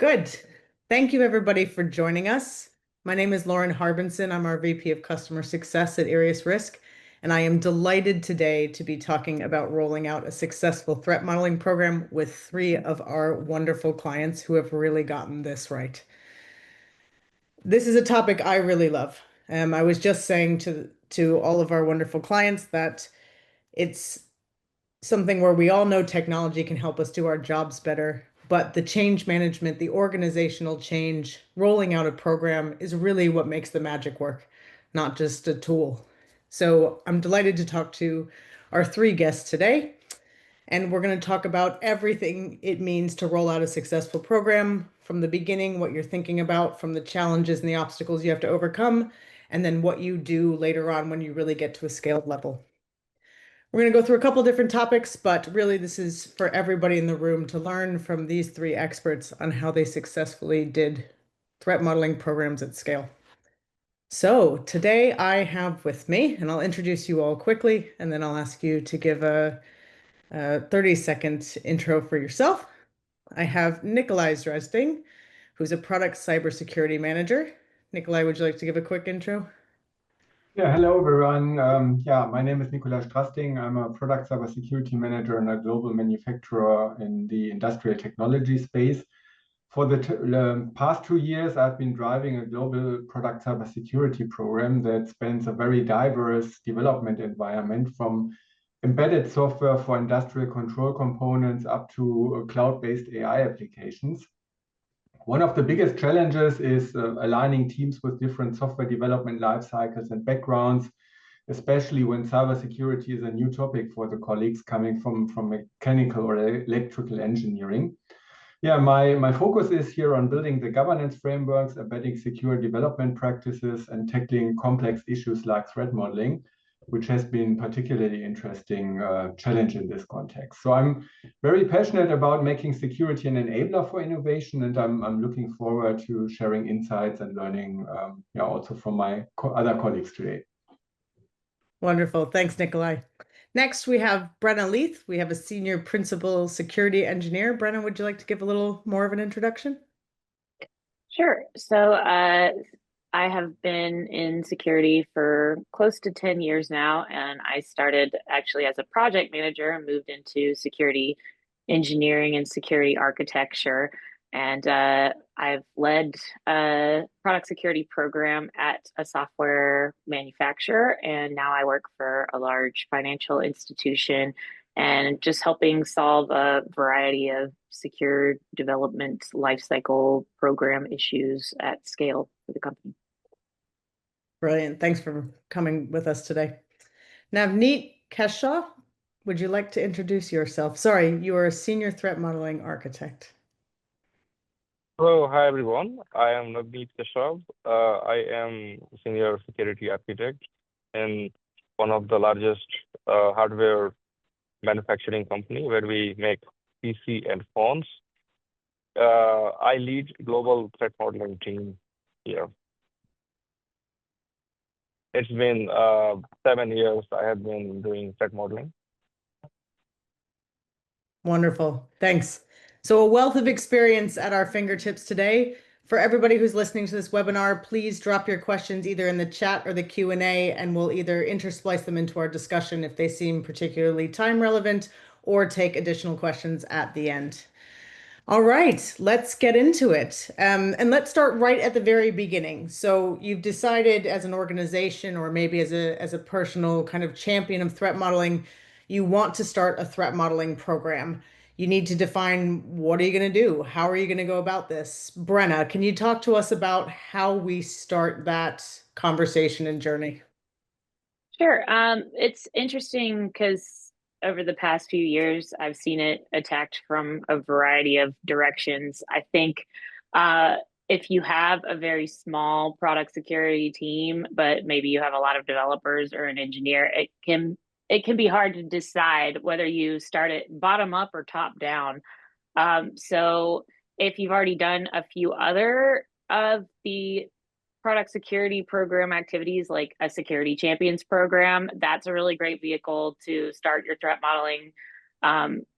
Good. Thank you, everybody, for joining us. My name is Lauren Harbinson. I'm our VP of Customer Success at IriusRisk, and I am delighted today to be talking about rolling out a successful threat modeling program with three of our wonderful clients who have really gotten this right. This is a topic I really love. I was just saying to all of our wonderful clients that it's something where we all know technology can help us do our jobs better, but the change management, the organizational change, rolling out a program is really what makes the magic work, not just a tool. So I'm delighted to talk to our three guests today, and we're going to talk about everything it means to roll out a successful program from the beginning, what you're thinking about, from the challenges and the obstacles you have to overcome, and then what you do later on when you really get to a scaled level. We're going to go through a couple different topics, but really this is for everybody in the room to learn from these three experts on how they successfully did threat modeling programs at scale. So today I have with me, and I'll introduce you all quickly, and then I'll ask you to give a 30-second intro for yourself. I have Nikolai Zdresting, who's a product cybersecurity manager. Nikolai, would you like to give a quick intro? Yeah, hello everyone. My name is Nikolai Strasting. I'm a product cybersecurity manager and a global manufacturer in the industrial technology space. For the past 2 years, I've been driving a global product cybersecurity program that spans a very diverse development environment, from embedded software for industrial control components up to cloud-based AI applications. One of the biggest challenges is aligning teams with different software development life cycles and backgrounds, especially when cybersecurity is a new topic for the colleagues coming from mechanical or electrical engineering. Yeah, my focus is here on building the governance frameworks, embedding secure development practices, and tackling complex issues like threat modeling, which has been particularly interesting challenge in this context. So I'm very passionate about making security an enabler for innovation, and I'm looking forward to sharing insights and learning also from my other colleagues today. Wonderful. Thanks, Nikolai. Next, we have Brenna Leith. We have a senior principal security engineer. Brenna, would you like to give a little more of an introduction? Sure. So I have been in security for close to 10 years now, and I started actually as a project manager and moved into security engineering and security architecture. And I've led a product security program at a software manufacturer, and now I work for a large financial institution and just helping solve a variety of secure development lifecycle program issues at scale for the company. Brilliant. Thanks for coming with us today. Navneet Keshaw, would you like to introduce yourself? Sorry, you are a senior threat modeling architect. Hello, hi everyone. I am Navneet Keshav. I am senior security architect in one of the largest hardware manufacturing company where we make PC and phones. I lead global threat modeling team here. It's been 7 years I have been doing threat modeling. Wonderful. Thanks. So a wealth of experience at our fingertips today. For everybody who's listening to this webinar, please drop your questions either in the chat or the Q&A, and we'll either intersplice them into our discussion if they seem particularly time relevant, or take additional questions at the end. All right, let's get into it. And let's start right at the very beginning. So you've decided as an organization, or maybe as a personal kind of champion of threat modeling, you want to start a threat modeling program. You need to define, what are you going to do? How are you going to go about this? Brenna, can you talk to us about how we start that conversation and journey? Sure. It's interesting because over the past few years, I've seen it attacked from a variety of directions. I think if you have a very small product security team, but maybe you have a lot of developers or an engineer, it can be hard to decide whether you start it bottom up or top down. So if you've already done a few other of the product security program activities, like a security champions program, that's a really great vehicle to start your threat modeling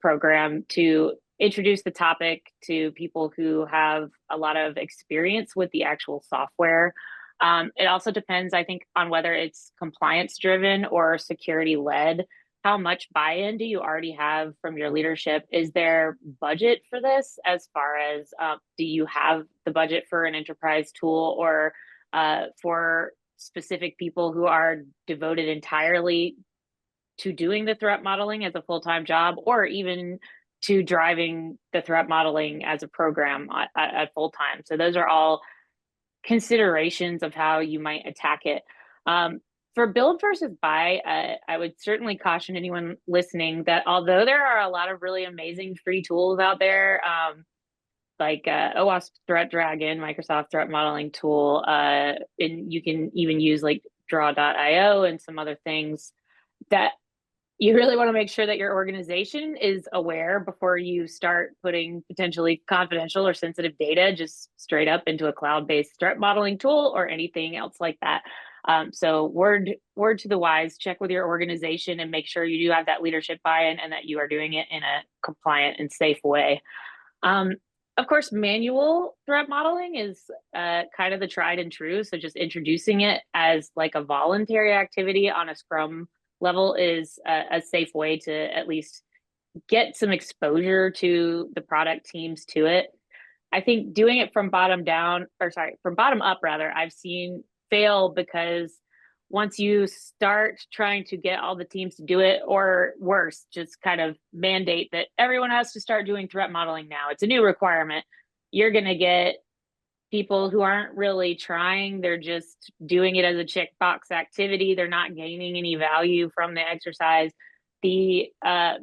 program to introduce the topic to people who have a lot of experience with the actual software. It also depends, I think, on whether it's compliance driven or security led. How much buy-in do you already have from your leadership? Is there budget for this, as far as do you have the budget for an enterprise tool, or for specific people who are devoted entirely to doing the threat modeling as a full-time job, or even to driving the threat modeling as a program at full-time? So those are all considerations of how you might attack it. For build versus buy, I would certainly caution anyone listening that although there are a lot of really amazing free tools out there, like OWASP Threat Dragon, Microsoft threat modeling tool, and you can even use like draw.io and some other things, that you really want to make sure that your organization is aware before you start putting potentially confidential or sensitive data just straight up into a cloud-based threat modeling tool or anything else like that. So word to the wise, check with your organization and make sure you do have that leadership buy-in and that you are doing it in a compliant and safe way. Of course, manual threat modeling is kind of the tried and true. So just introducing it as like a voluntary activity on a Scrum level is a safe way to at least get some exposure to the product teams to it. I think doing it from bottom up rather, I've seen fail, because once you start trying to get all the teams to do it, or worse, just kind of mandate that everyone has to start doing threat modeling now, it's a new requirement, you're going to get people who aren't really trying. They're just doing it as a checkbox activity. They're not gaining any value from the exercise. The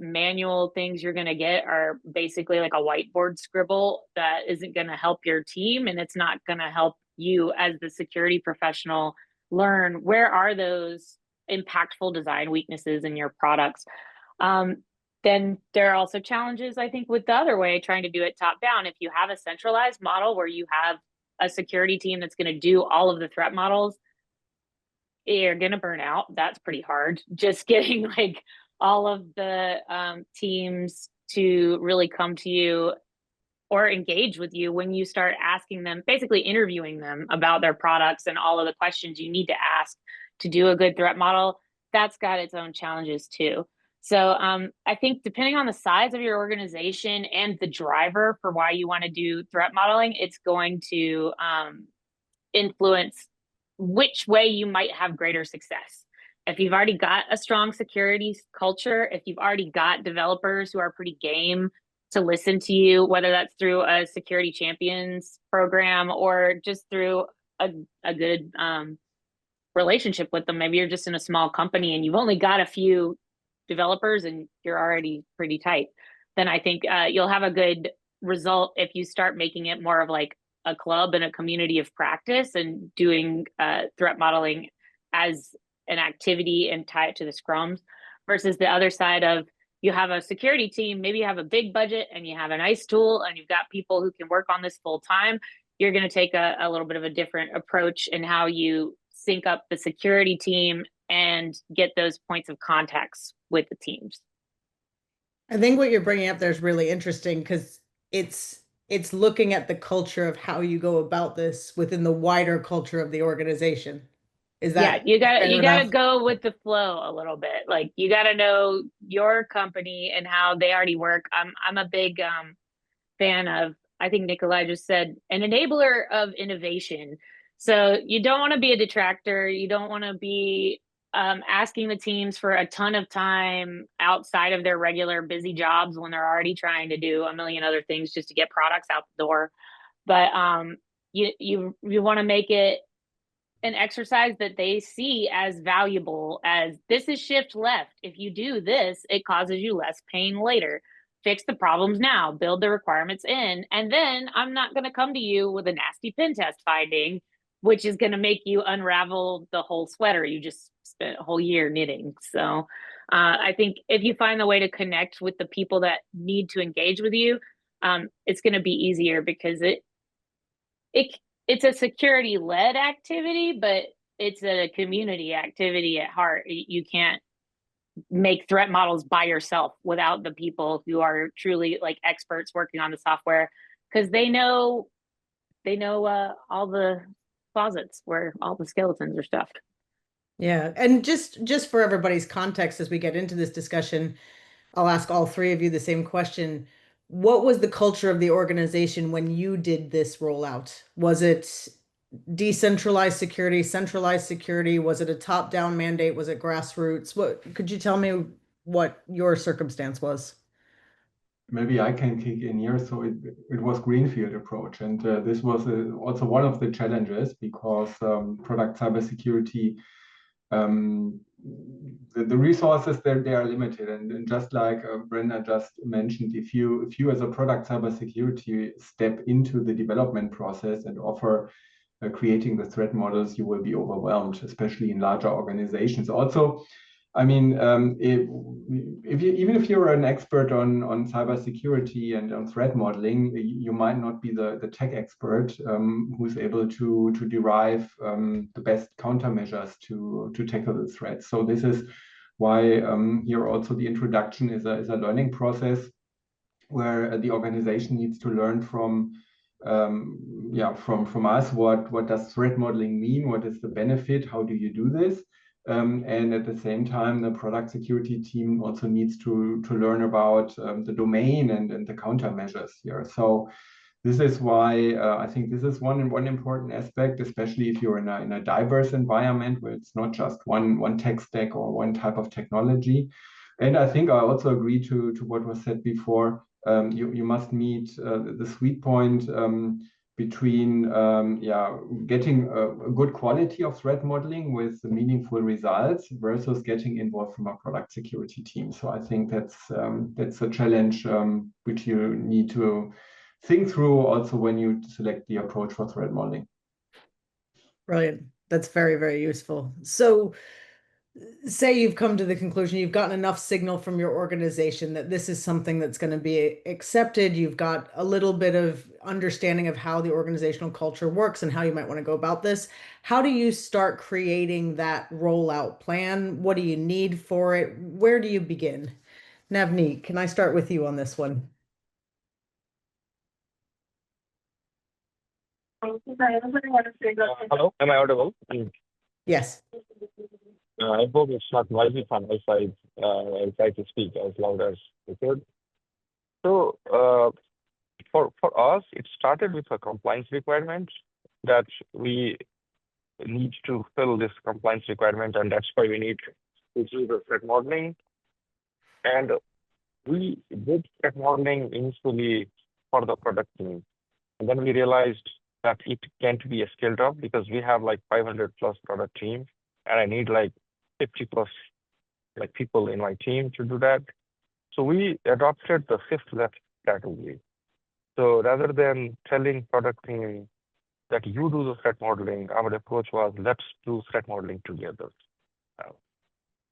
manual things you're going to get are basically like a whiteboard scribble that isn't going to help your team, and it's not going to help you as the security professional learn where are those impactful design weaknesses in your products. Then there are also challenges, I think, with the other way, trying to do it top down. If you have a centralized model where you have a security team that's going to do all of the threat models, you're going to burn out. That's pretty hard. Just getting like all of the teams to really come to you or engage with you when you start asking them, basically interviewing them about their products and all of the questions you need to ask to do a good threat model, that's got its own challenges too. So I think depending on the size of your organization and the driver for why you want to do threat modeling, it's going to influence which way you might have greater success. If you've already got a strong security culture, if you've already got developers who are pretty game to listen to you, whether that's through a security champions program or just through a good relationship with them, maybe you're just in a small company and you've only got a few developers and you're already pretty tight, then I think you'll have a good result if you start making it more of like a club and a community of practice and doing threat modeling as an activity and tie it to the scrums, versus the other side of you have a security team, maybe you have a big budget and you have a nice tool and you've got people who can work on this full time. You're going to take a little bit of a different approach in how you sync up the security team and get those points of contacts with the teams. I think what you're bringing up there is really interesting, because it's looking at the culture of how you go about this within the wider culture of the organization. Is that you fair gotta enough? go with the flow a little bit. Like you gotta know your company and how they already work. I'm a big fan of, I think Nikolai just said, an enabler of innovation. So you don't want to be a detractor. You don't want to be asking the teams for a ton of time outside of their regular busy jobs when they're already trying to do a million other things just to get products out the door. But you want to make it an exercise that they see as valuable, as this is shift left. If you do this, it causes you less pain later. Fix the problems now, build the requirements in, and then I'm not going to come to you with a nasty pen test finding, which is going to make you unravel the whole sweater you just spent a whole year knitting. So I think if you find the way to connect with the people that need to engage with you, it's going to be easier, because it's a security-led activity, but it's a community activity at heart. You can't make threat models by yourself without the people who are truly like experts working on the software, because they know all the closets where all the skeletons are stuffed. Yeah, and just for everybody's context as we get into this discussion, I'll ask all three of you the same question. What was the culture of the organization when you did this rollout? Was it decentralized security, centralized security? Was it a top-down mandate? Was it grassroots? What could you tell me what your circumstance was? Maybe I can kick in here. So it was greenfield approach, and this was also one of the challenges because product cybersecurity, the resources there they are limited, and just like Brenda just mentioned, if you as a product cybersecurity step into the development process and offer creating the threat models, you will be overwhelmed, especially in larger organizations. Also, I mean, even if you're an expert on cybersecurity and on threat modeling, you might not be the tech expert who's able to derive the best countermeasures to tackle the threats. So this is why here also the introduction is a learning process where the organization needs to learn from us what does threat modeling mean, what is the benefit, how do you do this. And at the same time, the product security team also needs to learn about the domain and the countermeasures here. So this is why I think this is one important aspect, especially if you're in a diverse environment where it's not just one tech stack or one type of technology. And I think I also agree to what was said before. You must meet the sweet point between getting a good quality of threat modeling with meaningful results versus getting involved from a product security team. So I think that's a challenge which you need to think through also when you select the approach for threat modeling. Brilliant. That's very, very useful. So say you've come to the conclusion, you've gotten enough signal from your organization that this is something that's going to be accepted. You've got a little bit of understanding of how the organizational culture works and how you might want to go about this. How do you start creating that rollout plan? What do you need for it? Where do you begin? Navneet, can I start with you on this one? Hello, am I audible? Yes. I hope it's not noisy from my side. I'll try to speak as loud as I could. So, for us, it started with a compliance requirement that we need to fill this compliance requirement, and that's why we need to do the threat modeling. And we did threat modeling initially for the product team, and then we realized that it can't be scaled up because we have like 500 plus product team, and I need like 50 plus like people in my team to do that. So we adopted the fifth left category. So rather than telling product team that you do the threat modeling, our approach was let's do threat modeling together.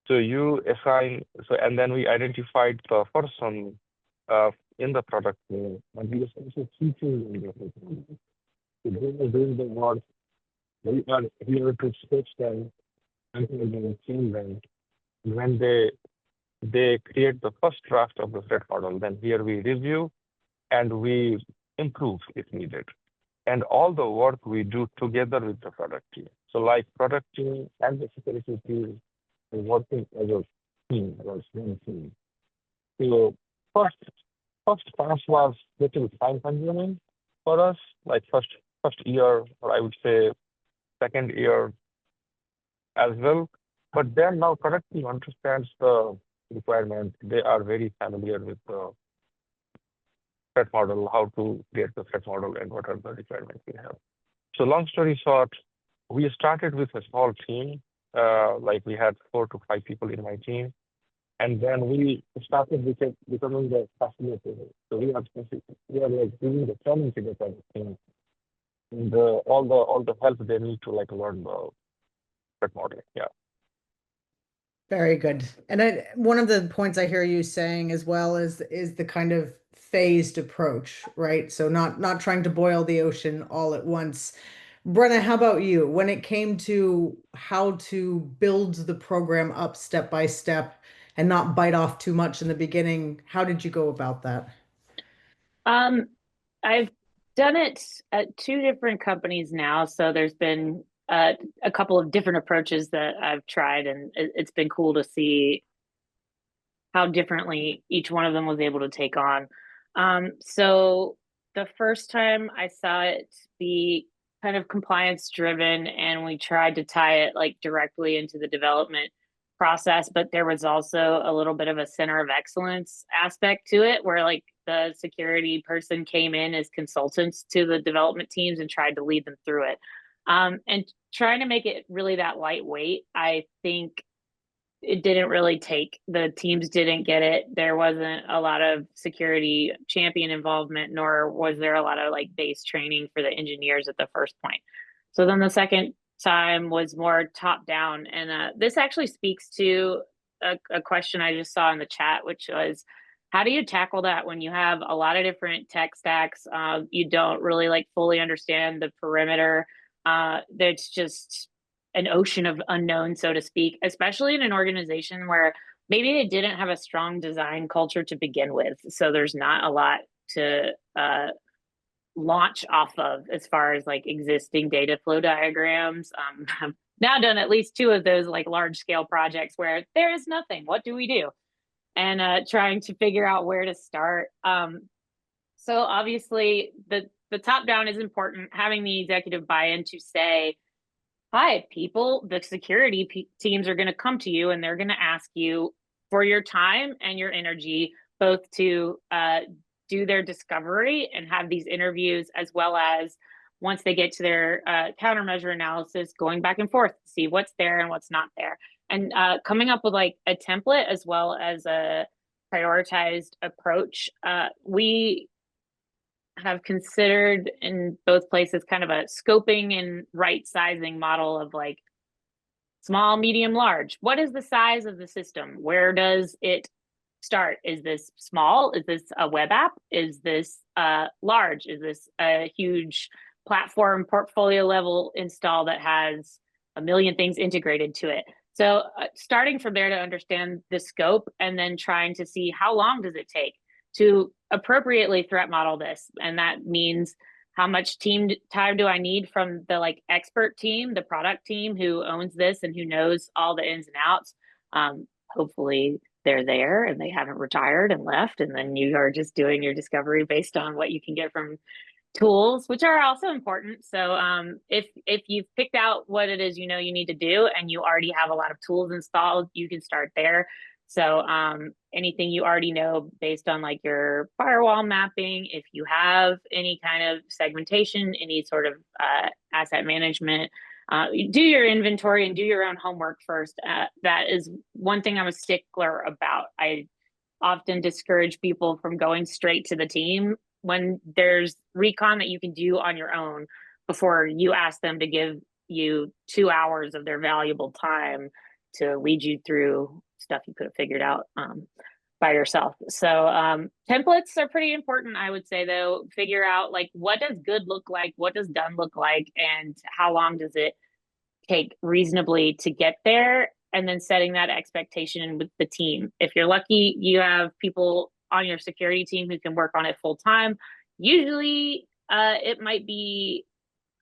So you assign, and then we identified the person in the product team, and we essentially teaching them the threat modeling. So they are doing the work, we are here to switch them until they change them. When they create the first draft of the threat model, then here we review and we improve if needed. And all the work we do together with the product team. So like product team and the security team are working as a team, as one team. So first pass was little time consuming for us, like first year, or I would say second year as well. But then now product team understands the requirement. They are very familiar with the threat model, how to create the threat model, and what are the requirements we have. So long story short, we started with a small team, like we had 4 to 5 people in my team, and then we started becoming the facilitator. So we are like giving the training to the product team, and all the help they need to like learn the threat modeling. Yeah. Very good. And one of the points I hear you saying as well is the kind of phased approach, right? So not trying to boil the ocean all at once. Brenna, how about you? When it came to how to build the program up step by step, and not bite off too much in the beginning. How did you go about that? Um, I've done it at two different companies now, so there's been a couple of different approaches that I've tried, and it's been cool to see how differently each one of them was able to take on. So the first time I saw it be kind of compliance driven, and we tried to tie it like directly into the development process, but there was also a little bit of a center of excellence aspect to it where like the security person came in as consultants to the development teams and tried to lead them through it. And trying to make it really that lightweight, I think it didn't really take. The teams didn't get it. There wasn't a lot of security champion involvement, nor was there a lot of like base training for the engineers at the first point. So then the second time was more top down. And this actually speaks to a question I just saw in the chat, which was, how do you tackle that when you have a lot of different tech stacks? You don't really like fully understand the perimeter. That's just an ocean of unknown, so to speak, especially in an organization where maybe they didn't have a strong design culture to begin with. So there's not a lot to launch off of as far as like existing data flow diagrams. I've now done at least two of those like large scale projects where there is nothing. What do we do? And trying to figure out where to start. So obviously the top down is important. Having the executive buy-in to say, hi, people, the security teams are going to come to you and they're going to ask you for your time and your energy, both to do their discovery and have these interviews, as well as once they get to their countermeasure analysis, going back and forth to see what's there and what's not there. And coming up with like a template as well as a prioritized approach. We have considered in both places kind of a scoping and right sizing model of like small, medium, large. What is the size of the system? Where does it start? Is this small? Is this a web app? Is this large? Is this a huge platform portfolio level install that has a million things integrated to it? So starting from there to understand the scope and then trying to see how long does it take to appropriately threat model this. And that means how much team time do I need from the like expert team, the product team who owns this and who knows all the ins and outs. Hopefully they're there and they haven't retired and left. And then you are just doing your discovery based on what you can get from tools, which are also important. So if you've picked out what it is you know you need to do and you already have a lot of tools installed, you can start there. So anything you already know based on like your firewall mapping, if you have any kind of segmentation, any sort of asset management, do your inventory and do your own homework first. That is one thing I'm a stickler about. I often discourage people from going straight to the team when there's recon that you can do on your own before you ask them to give you 2 hours of their valuable time to lead you through stuff you could have figured out by yourself. So templates are pretty important, I would say, though. Figure out like, what does good look like? What does done look like? And how long does it take reasonably to get there? And then setting that expectation with the team. If you're lucky, you have people on your security team who can work on it full time. Usually it might be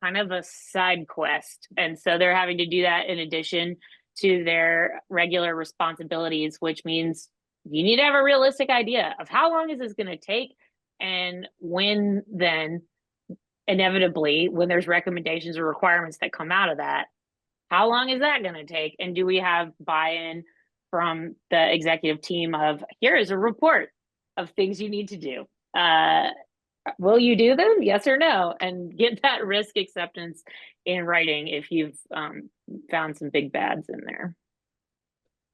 kind of a side quest. And so they're having to do that in addition to their regular responsibilities, which means you need to have a realistic idea of how long is this going to take, and when then inevitably when there's recommendations or requirements that come out of that, how long is that going to take? And do we have buy-in from the executive team of, here is a report of things you need to do. Will you do them? Yes or no? And get that risk acceptance in writing if you've found some big bads in there.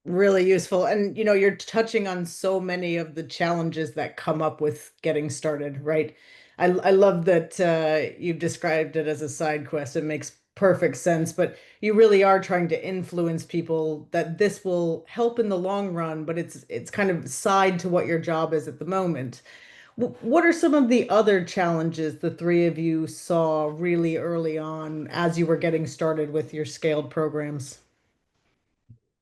Really useful. And you're touching on so many of the challenges that come up with getting started, right? I love that you've described it as a side quest. It makes perfect sense, but you really are trying to influence people that this will help in the long run, but it's kind of side to what your job is at the moment. What are some of the other challenges the three of you saw really early on as you were getting started with your scaled programs?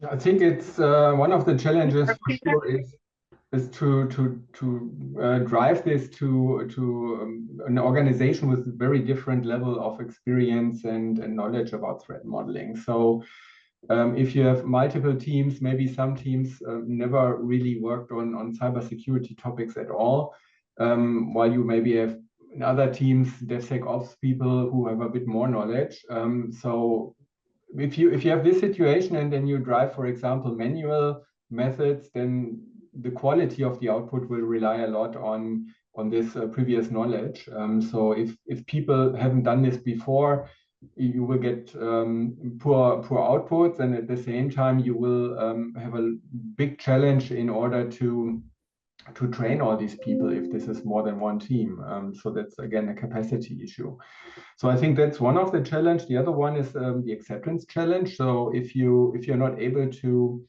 I think it's one of the challenges for sure is to drive this to an organization with very different level of experience and knowledge about threat modeling. So if you have multiple teams, maybe some teams never really worked on cybersecurity topics at all, while you maybe have in other teams DevSecOps people who have a bit more knowledge. So if you have this situation and then you drive, for example, manual methods, then the quality of the output will rely a lot on this previous knowledge. So if people haven't done this before, you will get poor outputs, and at the same time you will have a big challenge in order to train all these people if this is more than one team. So that's again a capacity issue. So I think that's one of the challenge. The other one is the acceptance challenge. So if you're not able to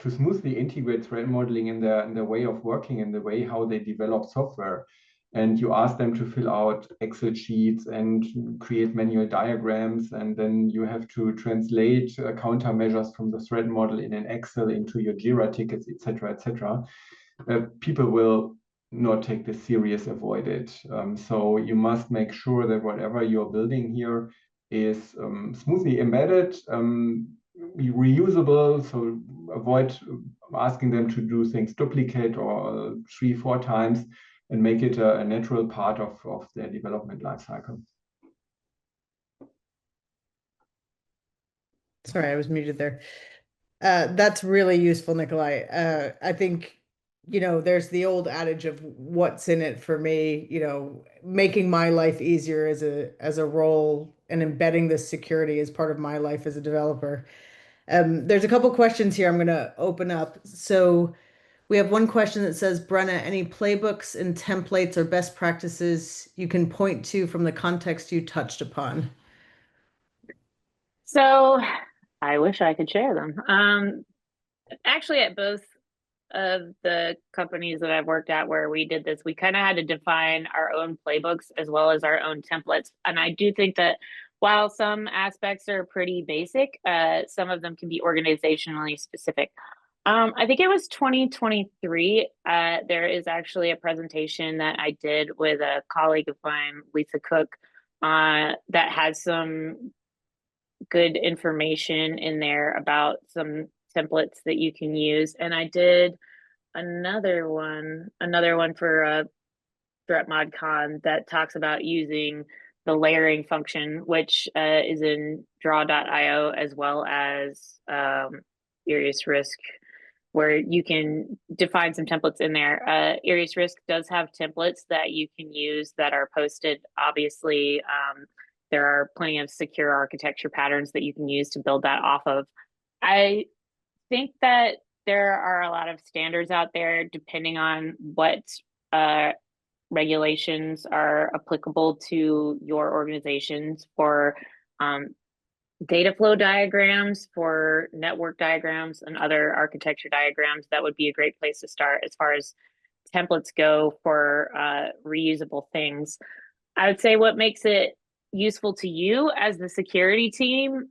smoothly integrate threat modeling in their way of working, in the way how they develop software, and you ask them to fill out Excel sheets and create manual diagrams, and then you have to translate countermeasures from the threat model in an Excel into your Jira tickets, etc., etc. People will not take this serious, avoid it. So you must make sure that whatever you're building here is smoothly embedded, reusable, so avoid asking them to do things duplicate or 3-4 times, and make it a natural part of their development lifecycle. Sorry, I was muted there. That's really useful, Nikolai. I think, there's the old adage of what's in it for me, making my life easier as a role and embedding this security as part of my life as a developer. There's a couple questions here I'm going to open up. So we have one question that says, Brenna, any playbooks and templates or best practices you can point to from the context you touched upon? So I wish I could share them. Actually, at both of the companies that I've worked at where we did this, we kind of had to define our own playbooks as well as our own templates. And I do think that while some aspects are pretty basic, some of them can be organizationally specific. I think it was 2023. There is actually a presentation that I did with a colleague of mine, Lisa Cook, that has some good information in there about some templates that you can use. And I did another one for ThreatModCon that talks about using the layering function, which is in draw.io as well as IriusRisk, where you can define some templates in there. IriusRisk does have templates that you can use that are posted. Obviously, there are plenty of secure architecture patterns that you can use to build that off of. I think that there are a lot of standards out there depending on what regulations are applicable to your organizations for data flow diagrams, for network diagrams, and other architecture diagrams. That would be a great place to start as far as templates go for reusable things. I would say what makes it useful to you as the security team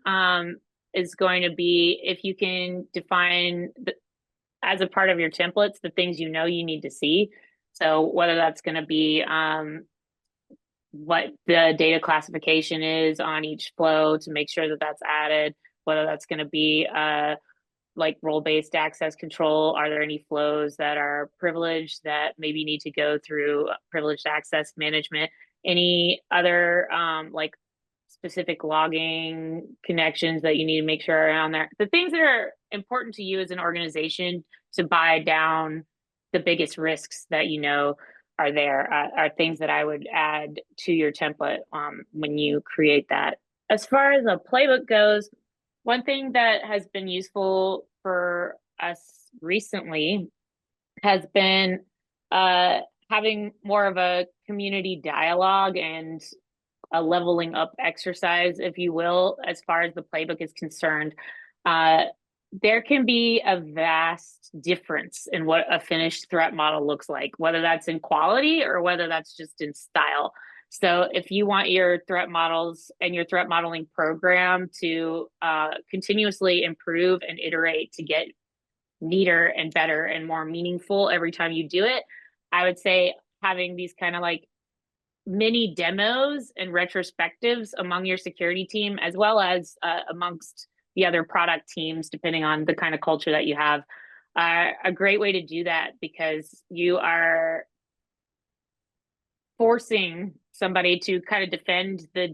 is going to be if you can define as a part of your templates the things you need to see. So whether that's going to be what the data classification is on each flow to make sure that that's added, whether that's going to be like role-based access control. Are there any flows that are privileged that maybe need to go through privileged access management? Any other like specific logging connections that you need to make sure are on there? The things that are important to you as an organization to buy down the biggest risks that are there are things that I would add to your template when you create that. As far as a playbook goes, one thing that has been useful for us recently has been having more of a community dialogue and a leveling up exercise, if you will, as far as the playbook is concerned. there can be a vast difference in what a finished threat model looks like, whether that's in quality or whether that's just in style. So if you want your threat models and your threat modeling program to continuously improve and iterate to get neater and better and more meaningful every time you do it, I would say having these kind of like mini demos and retrospectives among your security team, as well as amongst the other product teams, depending on the kind of culture that you have, a great way to do that, because you are forcing somebody to kind of defend the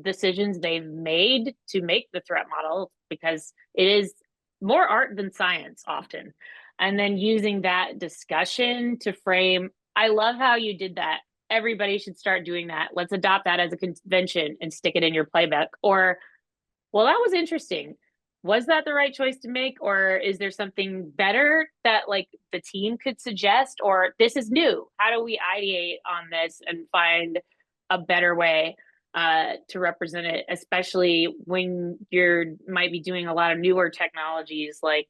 decisions they've made to make the threat model, because it is more art than science often. And then using that discussion to frame, I love how you did that. Everybody should start doing that. Let's adopt that as a convention and stick it in your playbook. Or, well, that was interesting. Was that the right choice to make? Or is there something better that like the team could suggest? Or this is new. How do we ideate on this and find a better way to represent it, especially when you're might be doing a lot of newer technologies like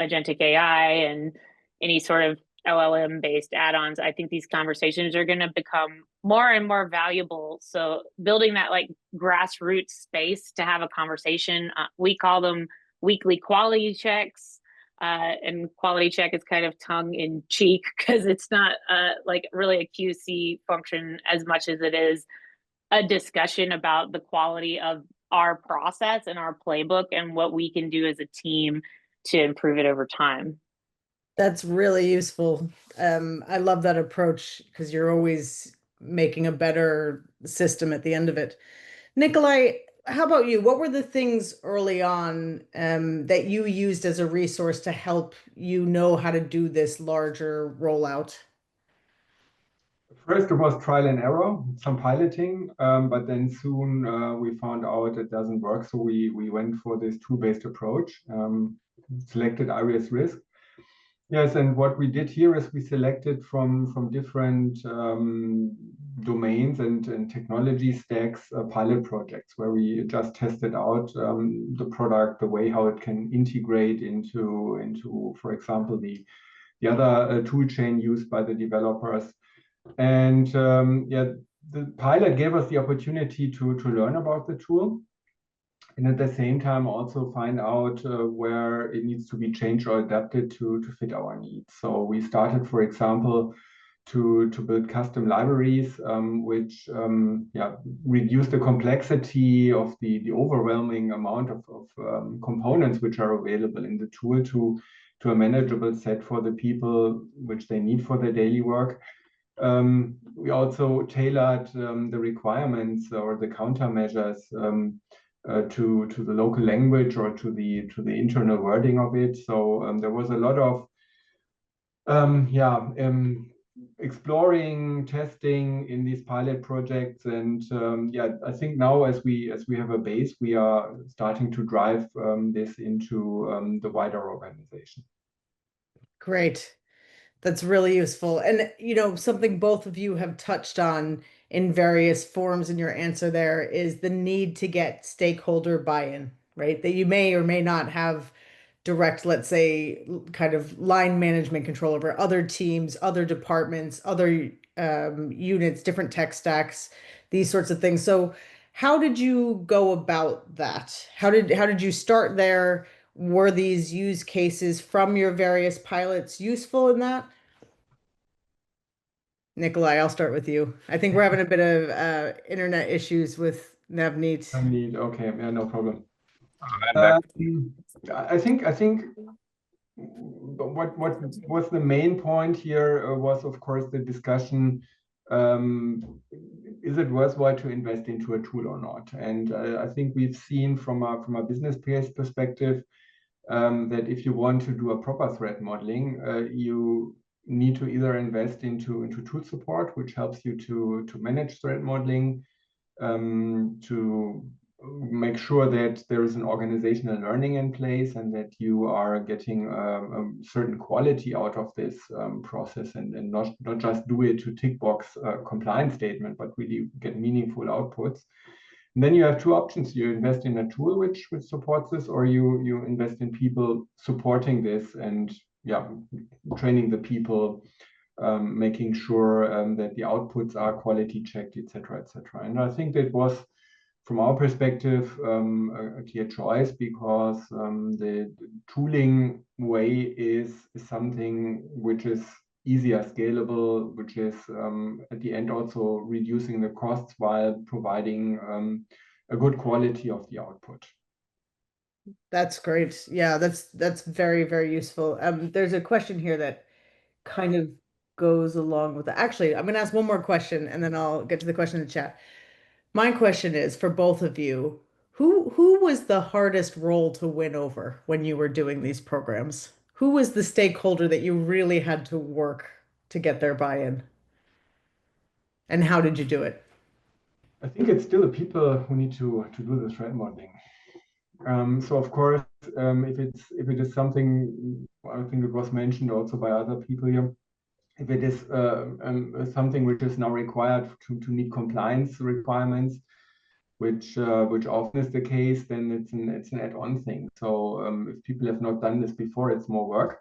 agentic AI and any sort of LLM based add-ons. I think these conversations are going to become more and more valuable. So building that like grassroots space to have a conversation, we call them weekly quality checks. And quality check is kind of tongue in cheek because it's not like really a QC function as much as it is a discussion about the quality of our process and our playbook and what we can do as a team to improve it over time. That's really useful. I love that approach because you're always making a better system at the end of it. Nikolai, how about you? What were the things early on that you used as a resource to help you know how to do this larger rollout? First, it was trial and error, some piloting, but then soon we found out it doesn't work. So we went for this tool-based approach, selected IriusRisk. Yes, and what we did here is we selected from different domains and technology stacks pilot projects where we just tested out the product, the way how it can integrate into for example, the other tool chain used by the developers. And yeah, the pilot gave us the opportunity to learn about the tool, and at the same time also find out where it needs to be changed or adapted to fit our needs. So we started, for example, to build custom libraries, which yeah, reduce the complexity of the overwhelming amount of components which are available in the tool to a manageable set for the people which they need for their daily work. We also tailored the requirements or the countermeasures to the local language or to the internal wording of it. So there was a lot of exploring, testing in these pilot projects, and yeah, I think now as we have a base, we are starting to drive this into the wider organization. Great. That's really useful. And, you know, something both of you have touched on in various forms in your answer there is the need to get stakeholder buy-in, right? That you may or may not have direct, let's say, kind of line management control over other teams, other departments, other units, different tech stacks, these sorts of things. So how did you go about that? How did you start there? Were these use cases from your various pilots useful in that? Nikolai, I'll start with you. I think we're having a bit of internet issues with Navneet. Okay, yeah, no problem. I'm back. I think what was the main point here was, of course, the discussion. Is it worthwhile to invest into a tool or not? And I think we've seen from a business case perspective that if you want to do a proper threat modeling, you need to either invest into tool support, which helps you to manage threat modeling, to make sure that there is an organizational learning in place and that you are getting a certain quality out of this process, and not just do it to tick box compliance statement, but really get meaningful outputs. And then you have two options. You invest in a tool which supports this, or you invest in people supporting this and training the people, making sure that the outputs are quality checked, etc., etc. And I think that was, from our perspective, a clear choice, because the tooling way is something which is easier scalable, which is at the end also reducing the costs while providing a good quality of the output. That's great. Yeah, that's very, very useful. There's a question here that kind of goes along with that. Actually, I'm going to ask one more question and then I'll get to the question in the chat. My question is for both of you, who was the hardest role to win over when you were doing these programs? Who was the stakeholder that you really had to work to get their buy-in? And how did you do it? I think it's still the people who need to do the threat modeling. So of course, if it is something, I think it was mentioned also by other people here, if it is something which is now required to meet compliance requirements, which often is the case, then it's an add-on thing. So if people have not done this before, it's more work.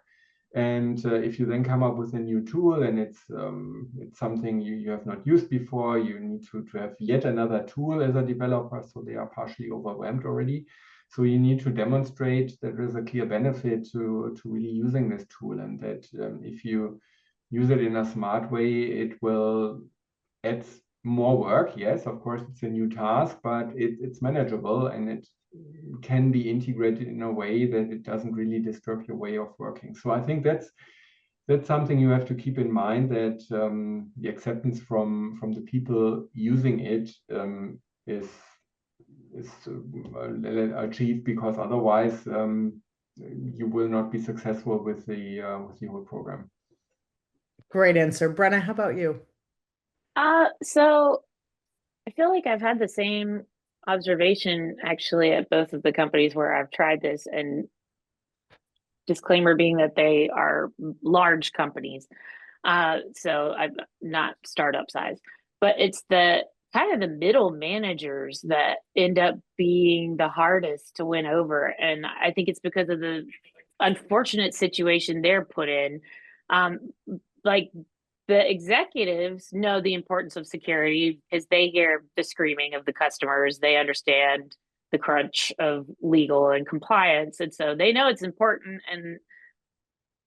And if you then come up with a new tool and it's something you have not used before, you need to have yet another tool as a developer, so they are partially overwhelmed already. So you need to demonstrate that there's a clear benefit to really using this tool, and that if you use it in a smart way, it will add more work. Yes, of course, it's a new task, but it's manageable, and it can be integrated in a way that it doesn't really disturb your way of working. So I think that's something you have to keep in mind, that the acceptance from the people using it is achieved, because otherwise you will not be successful with the whole program. Great answer. Brenna, how about you? So I feel like I've had the same observation actually at both of the companies where I've tried this, and disclaimer being that they are large companies. So I'm not startup size, but it's the kind of the middle managers that end up being the hardest to win over. And I think it's because of the unfortunate situation they're put in. Like the executives know the importance of security because they hear the screaming of the customers. They understand the crunch of legal and compliance. And so they know it's important, and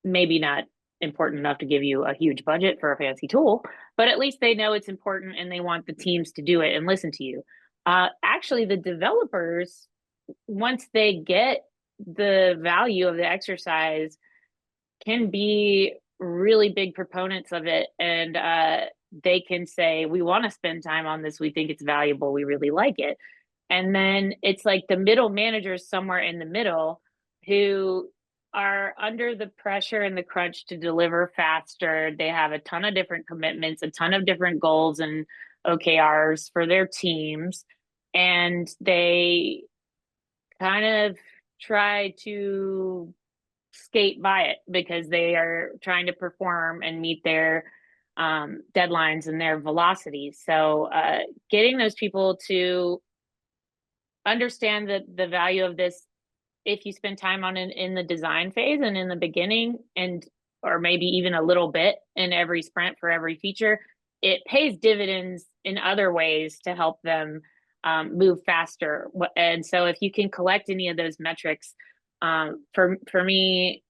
maybe not important enough to give you a huge budget for a fancy tool, but at least they know it's important and they want the teams to do it and listen to you. Actually, the developers, once they get the value of the exercise, can be really big proponents of it, and they can say, we want to spend time on this, we think it's valuable, we really like it. And then it's like the middle managers somewhere in the middle who are under the pressure and the crunch to deliver faster. They have a ton of different commitments, a ton of different goals and OKRs for their teams, and they kind of try to skate by it because they are trying to perform and meet their deadlines and their velocities. So getting those people to understand the value of this, if you spend time on it in the design phase and in the beginning, and or maybe even a little bit in every sprint for every feature, it pays dividends in other ways to help them move faster. And so if you can collect any of those metrics, for me,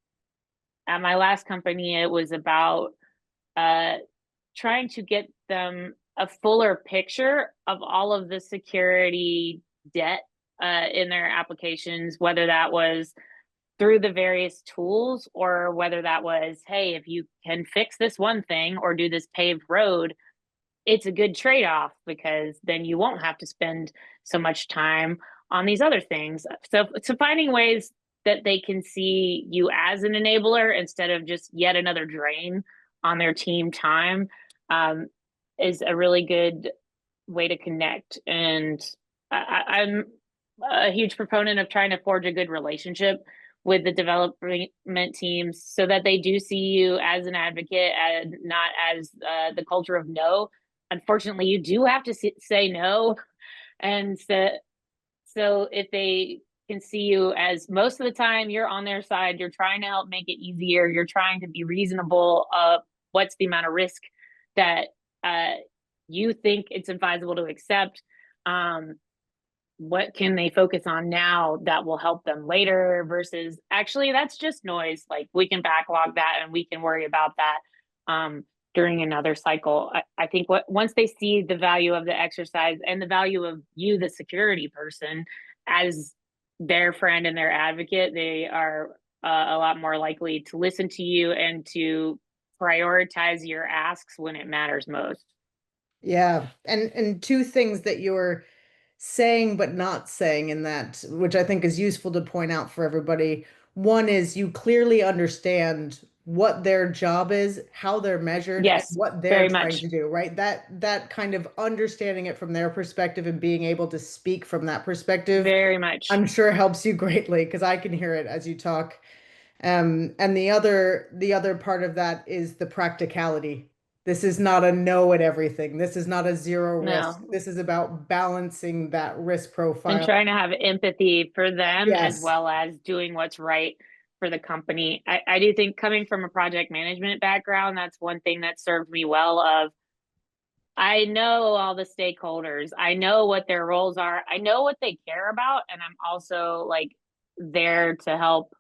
at my last company, it was about trying to get them a fuller picture of all of the security debt in their applications, whether that was through the various tools or whether that was, hey, if you can fix this one thing or do this paved road, it's a good trade-off because then you won't have to spend so much time on these other things. So finding ways that they can see you as an enabler instead of just yet another drain on their team time is a really good way to connect. And I'm a huge proponent of trying to forge a good relationship with the development teams so that they do see you as an advocate and not as the culture of no. Unfortunately, you do have to say no And so if they can see you as most of the time you're on their side, you're trying to help make it easier, you're trying to be reasonable of what's the amount of risk that you think it's advisable to accept. What can they focus on now that will help them later versus actually that's just noise. Like we can backlog that and we can worry about that during another cycle. I think once they see the value of the exercise and the value of you, the security person, as their friend and their advocate, they are a lot more likely to listen to you and to prioritize your asks when it matters most. Yeah. And two things that you're saying but not saying in that, which I think is useful to point out for everybody. One is you clearly understand what their job is, how they're measured, and Yes, what they're very trying much. to do, right? That kind of understanding it from their perspective and being able to speak from that perspective, Very much. I'm sure helps you greatly because I can hear it as you talk. And the other part of that is the practicality. This is not a no at everything. This is not a zero risk. No. This is about balancing that risk And profile. trying to have empathy for them as Yes. well as doing what's right for the company. I do think coming from a project management background, that's one thing that served me well of I know all the stakeholders. I know what their roles are. I know what they care about. And I'm also like there to help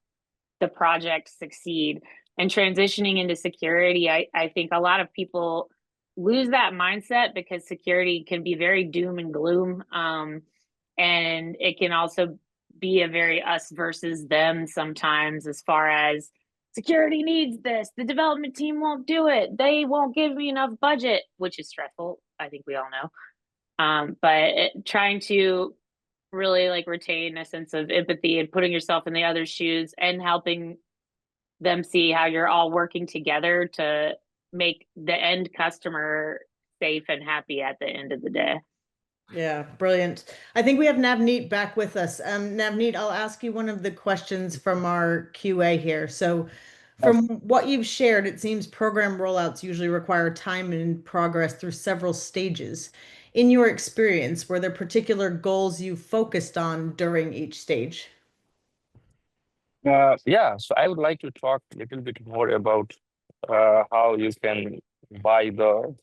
the project succeed. And transitioning into security, I think a lot of people lose that mindset because security can be very doom and gloom. And it can also be a very us versus them sometimes, as far as security needs this, the development team won't do it, they won't give me enough budget, which is stressful. I think we all know. Trying to really like retain a sense of empathy and putting yourself in the other's shoes and helping them see how you're all working together to make the end customer safe and happy at the end of the day. Yeah, brilliant. I think we have Navneet back with us. Navneet, I'll ask you one of the questions from our QA here. So from what you've shared, it seems program rollouts usually require time and progress through several stages. In your experience, were there particular goals you focused on during each stage? Yeah, so I would like to talk a little bit more about how you can buy the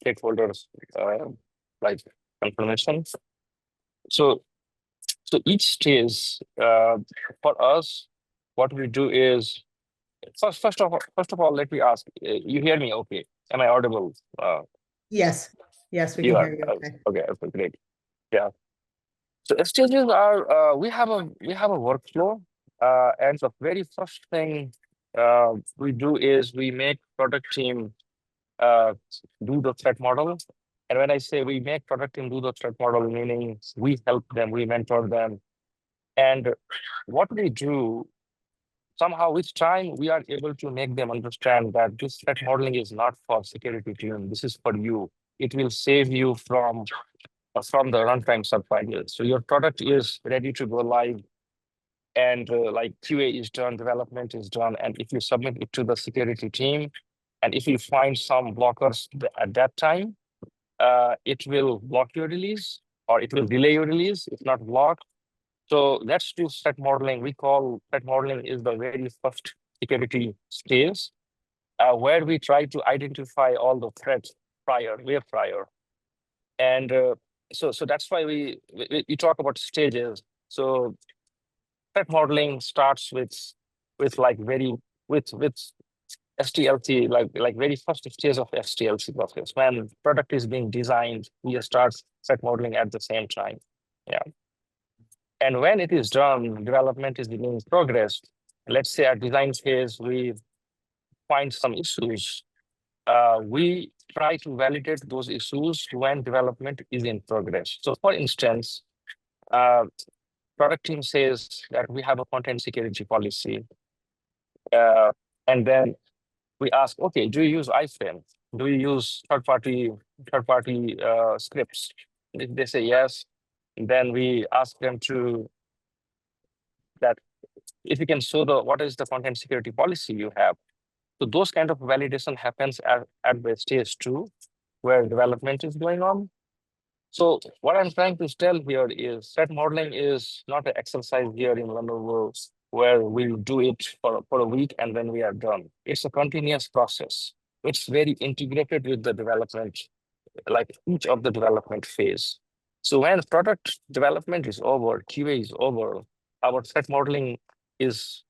stakeholders like confirmation. So each stage for us, what we do is first of all, let me ask, you hear me okay? Am I audible? Yes. Yes, we can You are hear you. Okay. okay, great. Yeah. So stages are we have a workflow, and the very first thing we do is we make product team uh, do the threat model. And when I say we make product team do the threat model, meaning we help them, we mentor them, and what we do somehow with time we are able to make them understand that this threat modeling is not for security team. This is for you. It will save you from the runtime surprises. So your product is ready to go live and like QA is done, development is done. And if you submit it to the security team, and if you find some blockers at that time, it will block your release or it will delay your release, if not block. So let's do threat modeling. We call threat modeling is the very first security stage where we try to identify all the threats way prior. And so that's why we talk about stages. So threat modeling starts with like very with STLC, like very first stage of STLC process. When product is being designed, we start threat modeling at the same time. Yeah. And when it is done, development is being progressed. Let's say at design phase, we find some issues. We try to validate those issues when development is in progress. So for instance, product team says that we have a content security policy. And then we ask, okay, do you use iframe? Do you use third-party scripts? If they say yes, then we ask them to that if you can show what is the content security policy you have. So those kind of validation happens at the stage 2, where development is going on. So what I'm trying to tell here is threat modeling is not an exercise here in Lenovo where we'll do it for a week and then we are done. It's a continuous process. It's very integrated with the development, like each of the development phase. So when product development is over, QA is over, our threat modeling is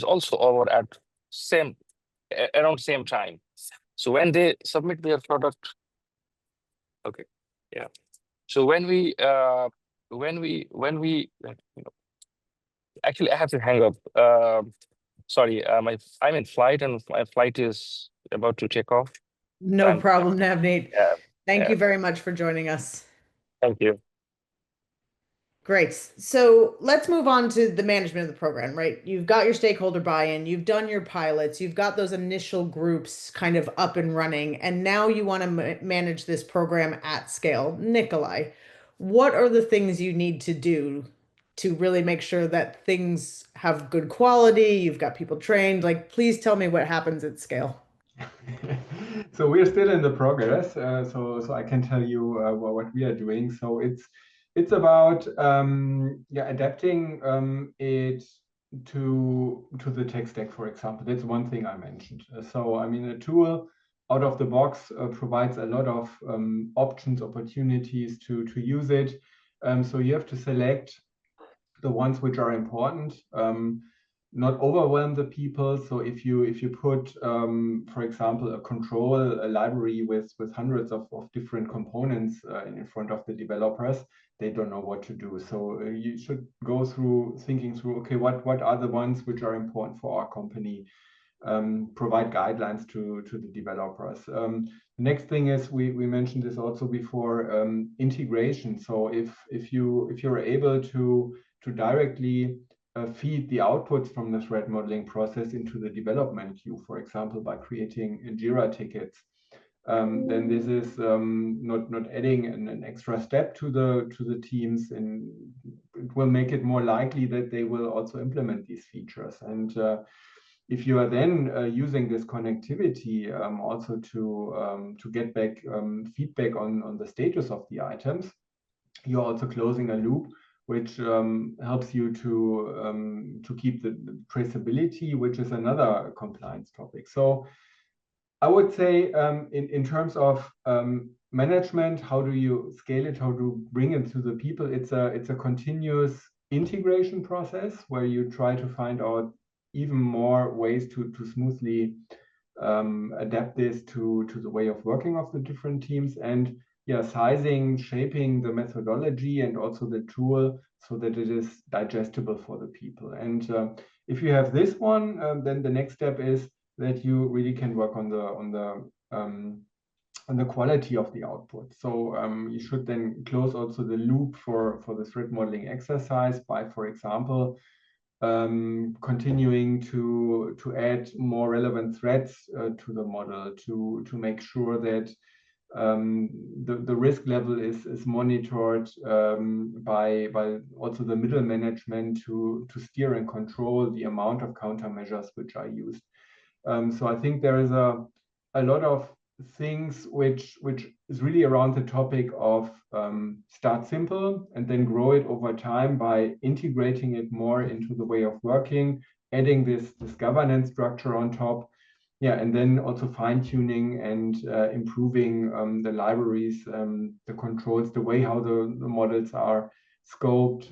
also over at around same time. So when they submit their product, okay, yeah. So when we actually I have to hang up. Sorry, I'm in flight and my flight is about to take off. No problem, Navneet. Yeah, Thank you very much for joining us. thank you. Great. So let's move on to the management of the program, right? You've got your stakeholder buy-in, you've done your pilots, you've got those initial groups kind of up and running, and now you want to manage this program at scale. Nikolai, what are the things you need to do to really make sure that things have good quality, you've got people trained? Like, please tell me what happens at scale. So we're still in the progress. So I can tell you what we are doing. So it's about adapting it to the tech stack, for example. That's one thing I mentioned. So I mean, a tool out of the box provides a lot of options, opportunities to use it. So you have to select the ones which are important. Not overwhelm the people. So if you put, for example, a library with hundreds of different components in front of the developers, they don't know what to do. So you should go through thinking through, okay, what are the ones which are important for our company? Provide guidelines to the developers. The next thing is we mentioned this also before, integration. So if you're able to directly feed the outputs from the threat modeling process into the development queue, for example, by creating Jira tickets, then this is not adding an extra step to the teams, and it will make it more likely that they will also implement these features. And if you are then using this connectivity also to get back feedback on the status of the items, you're also closing a loop, which helps you to keep the traceability, which is another compliance topic. So I would say in terms of management, how do you scale it? How do you bring it to the people? It's a continuous integration process where you try to find out even more ways to smoothly adapt this to the way of working of the different teams, and sizing, shaping the methodology and also the tool so that it is digestible for the people. And if you have this one, then the next step is that you really can work on the quality of the output. So you should then close also the loop for the threat modeling exercise by, for example, continuing to add more relevant threats to the model to make sure that the risk level is monitored by also the middle management to steer and control the amount of countermeasures which are used. So I think there is a lot of things which is really around the topic of start simple and then grow it over time by integrating it more into the way of working, adding this governance structure on top. And then also fine-tuning and improving the libraries, the controls, the way how the models are scoped,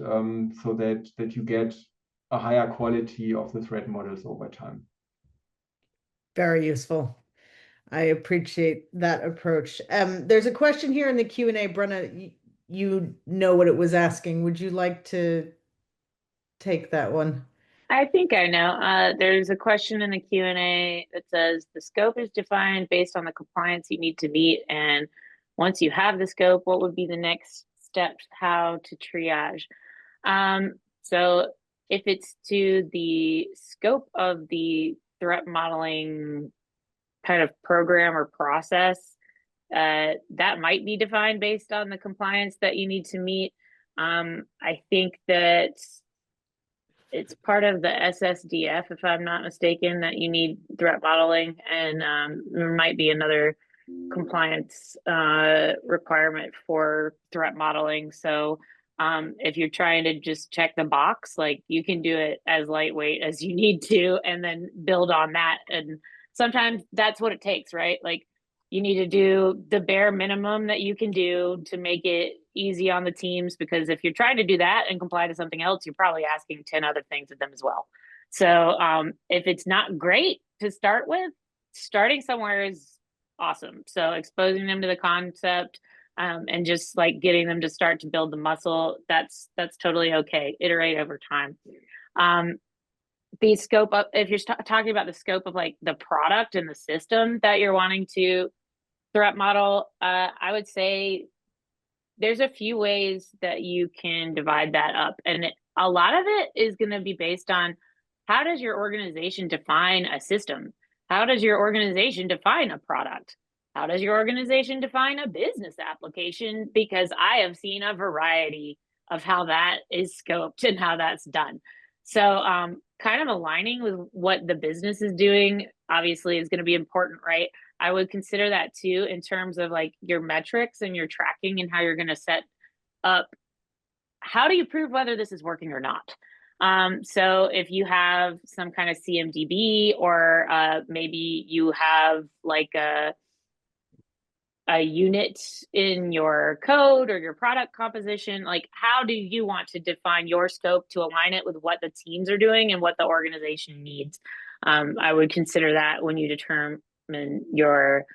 so that you get a higher quality of the threat models over time. Very useful. I appreciate that approach. There's a question here in the Q&A. Brenna, you know what it was asking. Would you like to take that one? I think I know. There's a question in the Q&A that says the scope is defined based on the compliance you need to meet, and once you have the scope, what would be the next steps, how to triage? So if it's to the scope of the threat modeling kind of program or process, that might be defined based on the compliance that you need to meet. I think that it's part of the SSDF, if I'm not mistaken, that you need threat modeling, and there might be another compliance requirement for threat modeling. So if you're trying to just check the box, like you can do it as lightweight as you need to, and then build on that. And sometimes that's what it takes, right? Like you need to do the bare minimum that you can do to make it easy on the teams, because if you're trying to do that and comply to something else, you're probably asking 10 other things of them as well. So if it's not great to start with, starting somewhere is awesome. So exposing them to the concept, and just like getting them to start to build the muscle, that's totally okay. Iterate over time. The scope of, if you're talking about the scope of like the product and the system that you're wanting to threat model, I would say there's a few ways that you can divide that up. And a lot of it is going to be based on, how does your organization define a system? How does your organization define a product? How does your organization define a business application? Because I have seen a variety of how that is scoped and how that's done. So kind of aligning with what the business is doing obviously is going to be important, right? I would consider that too, in terms of like your metrics and your tracking and how you're going to set up, how do you prove whether this is working or not? So if you have some kind of CMDB, or maybe you have like a unit in your code or your product composition, like how do you want to define your scope to align it with what the teams are doing and what the organization needs? I would consider that when you determine your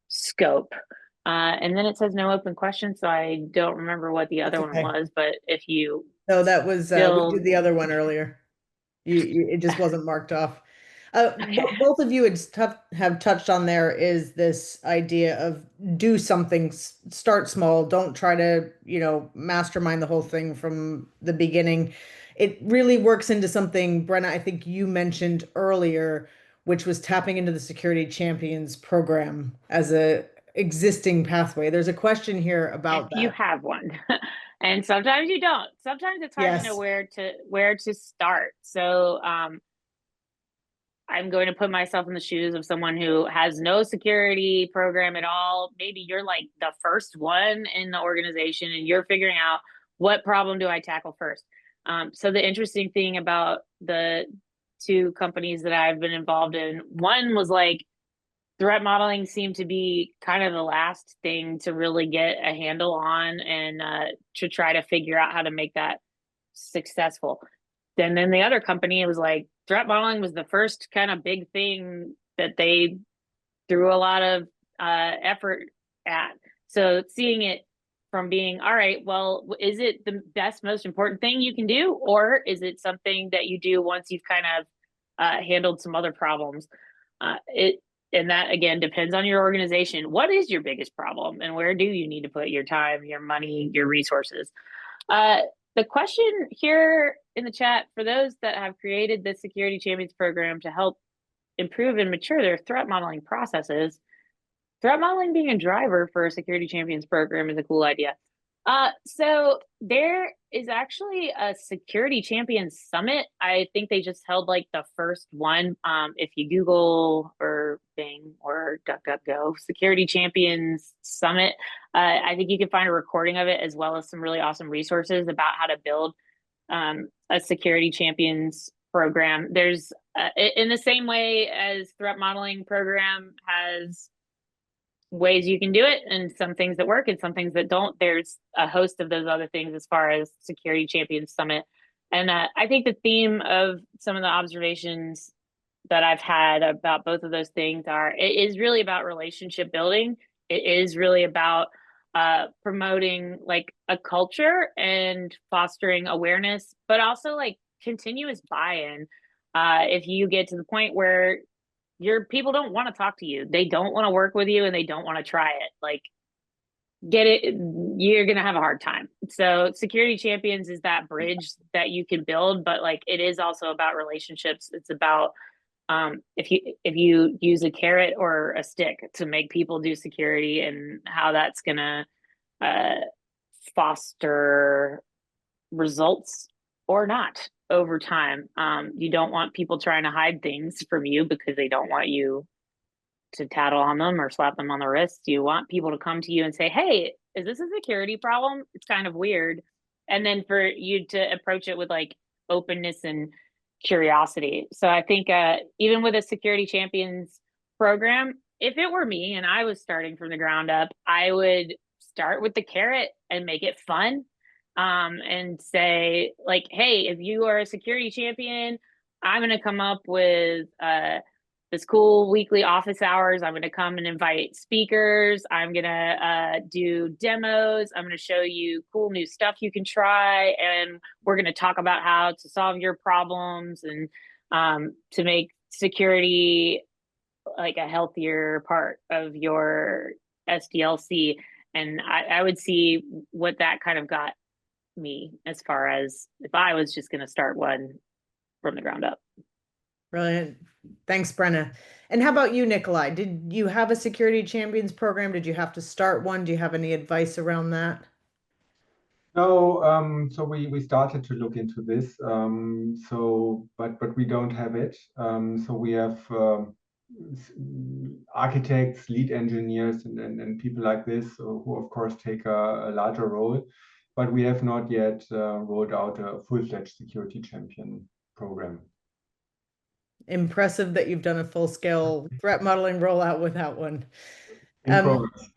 scope. And then it says no open questions, so I don't remember what the other one was, but if you No, that was we did the other one earlier. It just wasn't marked off. Both of you have touched on there is this idea of do something, start small, don't try to, mastermind the whole thing from the beginning. It really works into something, Brenna, I think you mentioned earlier, which was tapping into the Security Champions program as a existing pathway. There's a question here about if you have one. And sometimes you don't. Sometimes it's hard to know where to start. So I'm going to put myself in the shoes of someone who has no security program at all. Maybe you're like the first one in the organization and you're figuring out, what problem do I tackle first? So the interesting thing about the two companies that I've been involved in, one was like, threat modeling seemed to be kind of the last thing to really get a handle on, and to try to figure out how to make that successful. Then the other company, it was like threat modeling was the first kind of big thing that they threw a lot of effort at. So seeing it from being, all right, well, is it the best, most important thing you can do? Or is it something that you do once you've kind of handled some other problems? And that, again, depends on your organization. What is your biggest problem and where do you need to put your time, your money, your resources? The question here in the chat, for those that have created the Security Champions program to help improve and mature their threat modeling processes, threat modeling being a driver for a Security Champions program is a cool idea. So there is actually a Security Champions Summit. I think they just held like the first one. If you Google or Bing or DuckDuckGo, Security Champions Summit, I think you can find a recording of it, as well as some really awesome resources about how to build a Security Champions program. There's in the same way as threat modeling program has ways you can do it and some things that work and some things that don't, there's a host of those other things as far as Security Champions Summit. And I think the theme of some of the observations that I've had about both of those things are, it is really about relationship building. It is really about promoting like a culture and fostering awareness, but also like continuous buy-in. If you get to the point where your people don't want to talk to you, they don't want to work with you, and they don't want to try it, like, get it, you're gonna have a hard time. So Security Champions is that bridge that you can build, but like it is also about relationships. It's about if you use a carrot or a stick to make people do security, and how that's gonna foster results or not over time. You don't want people trying to hide things from you because they don't want you to tattle on them or slap them on the wrist. You want people to come to you and say, hey, is this a security problem? It's kind of weird. And then for you to approach it with like openness and curiosity. So I think even with a security champions program, if it were me and I was starting from the ground up, I would start with the carrot and make it fun. And say like, hey, if you are a security champion, I'm going to come up with this cool weekly office hours. I'm going to come and invite speakers. I'm going to do demos. I'm going to show you cool new stuff you can try. And we're going to talk about how to solve your problems and to make security like a healthier part of your SDLC. And I would see what that kind of got me as far as if I was just going to start one from the ground up. Brilliant. Thanks, Brenna. And how about you, Nikolai? Did you have a security champions program? Did you have to start one? Do you have any advice around that? No, so we started to look into this. But we don't have it. So we have architects, lead engineers, and people like this who of course take a larger role. But we have not yet rolled out a full-fledged security champion program. Impressive that you've done a full-scale threat modeling rollout without one. In progress.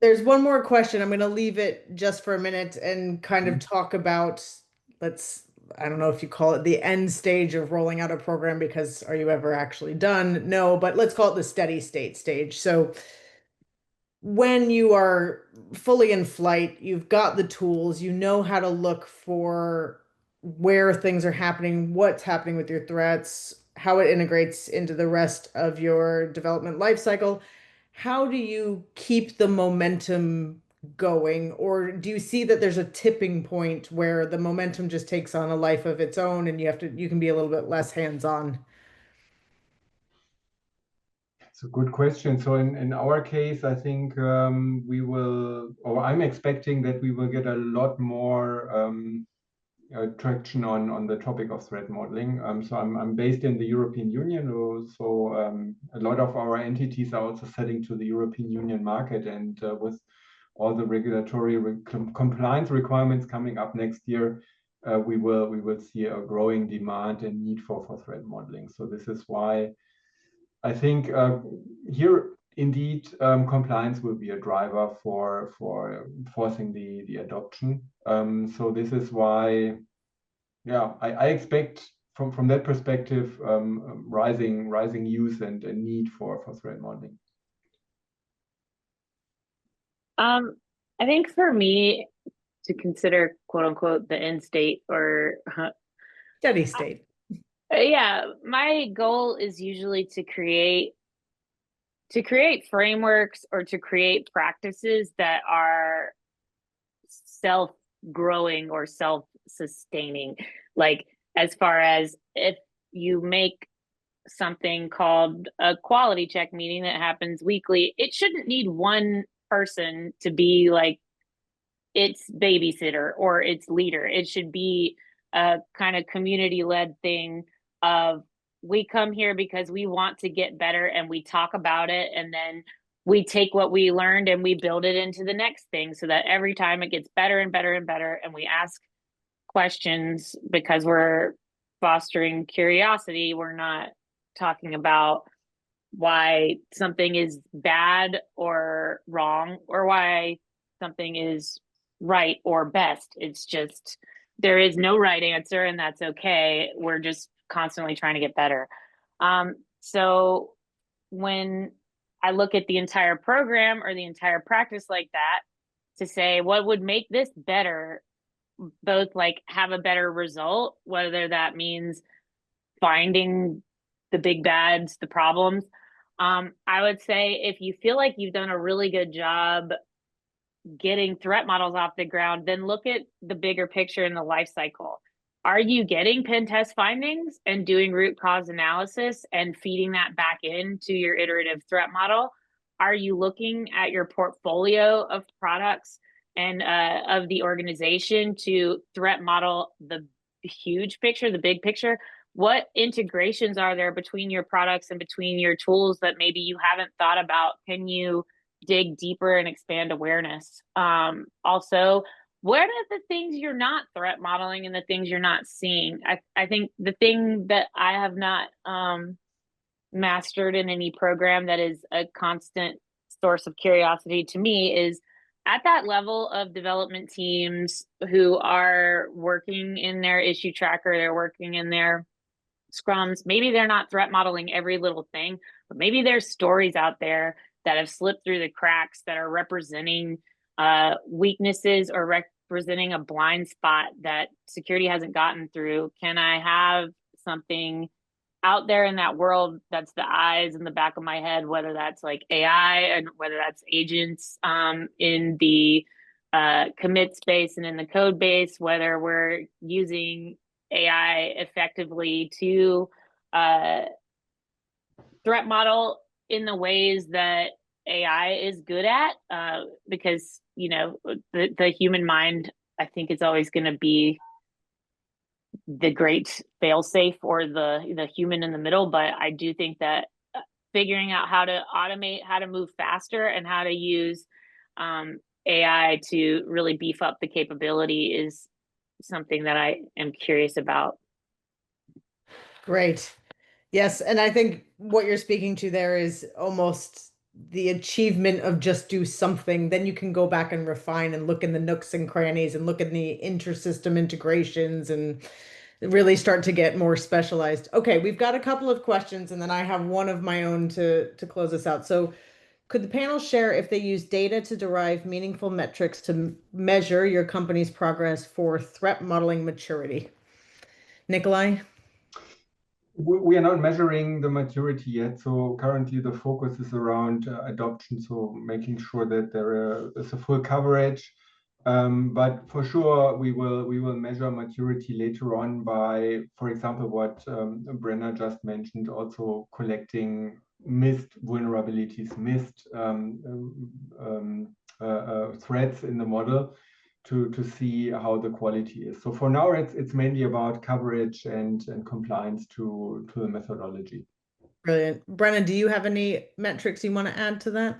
There's one more question. I'm going to leave it just for a minute and kind of talk about, I don't know if you call it the end stage of rolling out a program, because are you ever actually done? No, but let's call it the steady state stage. So when you are fully in flight, you've got the tools, you know how to look for where things are happening, what's happening with your threats, how it integrates into the rest of your development lifecycle. How do you keep the momentum going? Or do you see that there's a tipping point where the momentum just takes on a life of its own and you can be a little bit less hands-on? It's a good question. So in our case, I think I'm expecting that we will get a lot more traction on the topic of threat modeling. So I'm based in the European Union, so a lot of our entities are also selling to the European Union market, and with all the regulatory compliance requirements coming up next year, we will see a growing demand and need for threat modeling. So this is why I think here indeed compliance will be a driver for forcing the adoption. So this is why, yeah, I expect from that perspective rising use and need for threat modeling. I think for me to consider quote unquote the end state or Steady state. Yeah, my goal is usually to create frameworks or to create practices that are self-growing or self-sustaining. Like as far as if you make something called a quality check meeting that happens weekly, it shouldn't need one person to be like its babysitter or its leader. It should be a kind of community-led thing of we come here because we want to get better and we talk about it, and then we take what we learned and we build it into the next thing so that every time it gets better and better and better, and we ask questions because we're fostering curiosity. We're not talking about why something is bad or wrong or why something is right or best. It's just there is no right answer, and that's okay. We're just constantly trying to get better. So when I look at the entire program or the entire practice like that, to say what would make this better, both like have a better result, whether that means finding the big bads, the problems. I would say if you feel like you've done a really good job getting threat models off the ground, then look at the bigger picture in the life cycle. Are you getting pen test findings and doing root cause analysis and feeding that back into your iterative threat model? Are you looking at your portfolio of products and of the organization to threat model the huge picture, the big picture? what integrations are there between your products and between your tools that maybe you haven't thought about? Can you dig deeper and expand awareness? Also, what are the things you're not threat modeling and the things you're not seeing? I think the thing that I have not mastered in any program that is a constant source of curiosity to me is at that level of development teams who are working in their issue tracker, they're working in their scrums. Maybe they're not threat modeling every little thing, but maybe there's stories out there that have slipped through the cracks that are representing weaknesses or representing a blind spot that security hasn't gotten through. Can I have something out there in that world that's the eyes in the back of my head, whether that's like AI and whether that's agents in the commit space and in the code base, whether we're using AI effectively to threat model in the ways that AI is good at, because, you know, the human mind, I think, is always going to be the great fail-safe or the human in the middle. But I do think that figuring out how to automate, how to move faster, and how to use AI to really beef up the capability is something that I am curious about. Great. Yes, and I think what you're speaking to there is almost the achievement of just do something. Then you can go back and refine and look in the nooks and crannies and look in the intersystem integrations and really start to get more specialized. Okay, we've got a couple of questions, and then I have one of my own to close us out. So could the panel share if they use data to derive meaningful metrics to measure your company's progress for threat modeling maturity? Nikolai? We are not measuring the maturity yet. So currently the focus is around adoption. So making sure that there is a full coverage. But for sure, we will measure maturity later on by, for example, what Brenna just mentioned, also collecting missed vulnerabilities, missed threats in the model to see how the quality is. So for now, it's mainly about coverage and compliance to the methodology. Brilliant. Brenna, do you have any metrics you want to add to that?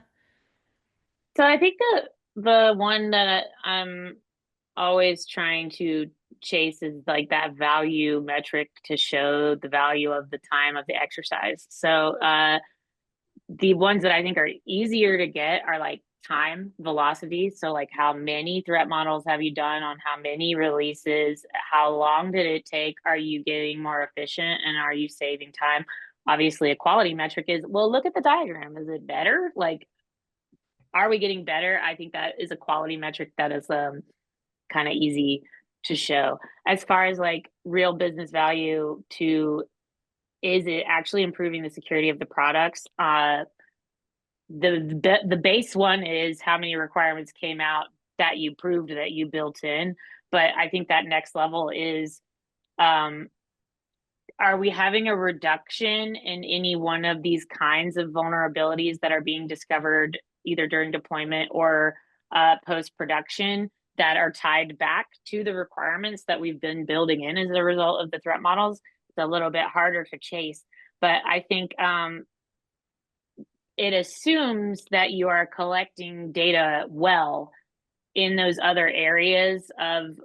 So I think the one that I'm always trying to chase is like that value metric to show the value of the time of the exercise. So the ones that I think are easier to get are like time velocity. So like how many threat models have you done on how many releases? How long did it take? Are you getting more efficient and are you saving time? Obviously, a quality metric is, well, look at the diagram. Is it better? Like, are we getting better? I think that is a quality metric that is kind of easy to show. As far as like real business value to, is it actually improving the security of the products? The base one is how many requirements came out that you proved that you built in. But I think that next level is, are we having a reduction in any one of these kinds of vulnerabilities that are being discovered either during deployment or post-production that are tied back to the requirements that we've been building in as a result of the threat models? It's a little bit harder to chase. But I think it assumes that you are collecting data well in those other areas of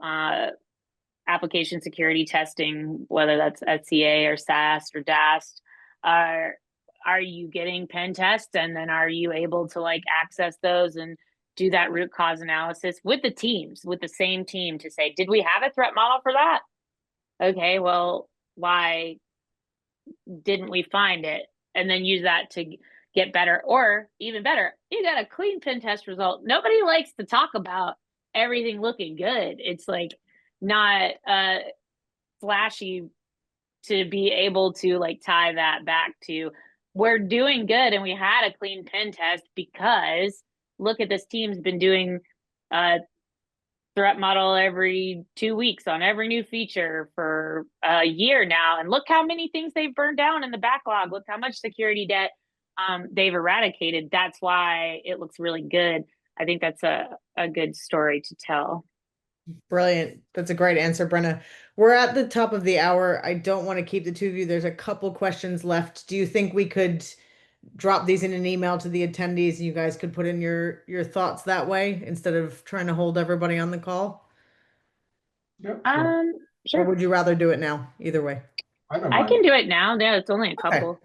application security testing, whether that's SCA or SAST or DAST. Are you getting pen tests, and then are you able to like access those and do that root cause analysis with the teams, with the same team, to say, did we have a threat model for that? Okay, well, why didn't we find it? And then use that to get better. Or even better, you got a clean pen test result. Nobody likes to talk about everything looking good. It's like not flashy to be able to like tie that back to, we're doing good and we had a clean pen test because look at this team's been doing threat model every 2 weeks on every new feature for a year now, and look how many things they've burned down in the backlog. Look how much security debt they've eradicated. That's why it looks really good. I think that's a good story to tell. Brilliant. That's a great answer, Brenna. We're at the top of the hour. I don't want to keep the two of you. There's a couple questions left. Do you think we could drop these in an email to the attendees and you guys could put in your thoughts that way instead of trying to hold everybody on the call? Yeah, sure. Um, Or sure. would you rather do it now? Either way. I don't I mind. can do it now. Yeah, it's only a Okay. couple.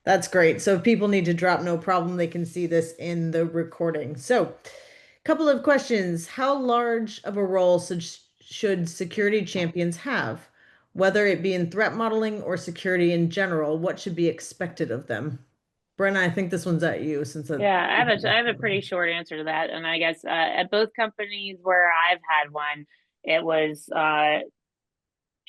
That's great. So if people need to drop, no problem. They can see this in the recording. So, couple of questions. How large of a role should security champions have? Whether it be in threat modeling or security in general, what should be expected of them? Brenna, I think this one's at you since that. Yeah, I have a pretty short answer to that, and I guess at both companies where I've had one, it was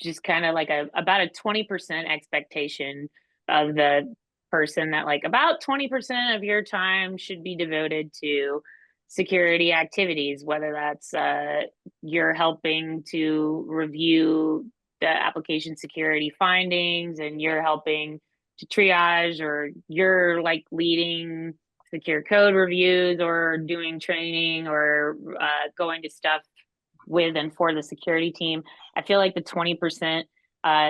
just kind of like about a 20% expectation of the person, that like about 20% of your time should be devoted to security activities, whether that's you're helping to review the application security findings and you're helping to triage, or you're like leading secure code reviews or doing training or going to stuff with and for the security team. I feel like the 20%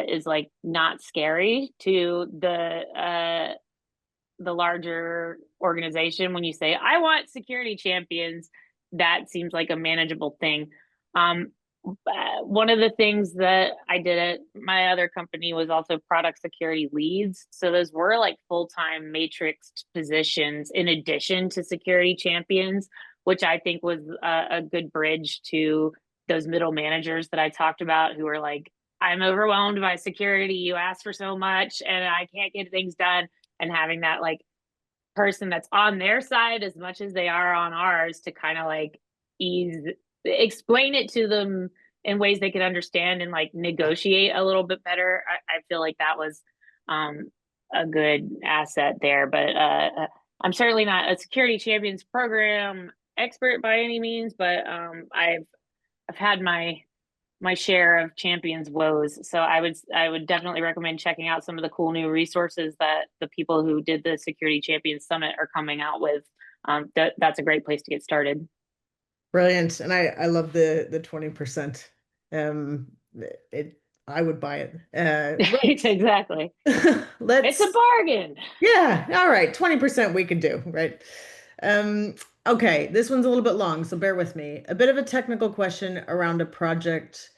is like not scary to the larger organization. When you say, I want security champions, that seems like a manageable thing. One of the things that I did at my other company was also product security leads. So those were like full-time matrixed positions in addition to security champions, which I think was a good bridge to those middle managers that I talked about, who are like, I'm overwhelmed by security. You ask for so much and I can't get things done. And having that like person that's on their side as much as they are on ours to kind of like explain it to them in ways they could understand and like negotiate a little bit better. I feel like that was a good asset there. But I'm certainly not a security champions program expert by any means, but I've had my share of champions woes. So I would definitely recommend checking out some of the cool new resources that the people who did the Security Champions Summit are coming out with. That's a great place to get started. Brilliant. And I love the 20%. Um it I would buy it. Exactly. It's a Let's bargain. Yeah, all right. 20% we could do, right? Um, okay, this one's a little bit long, so bear with me. A bit of a technical question around a project,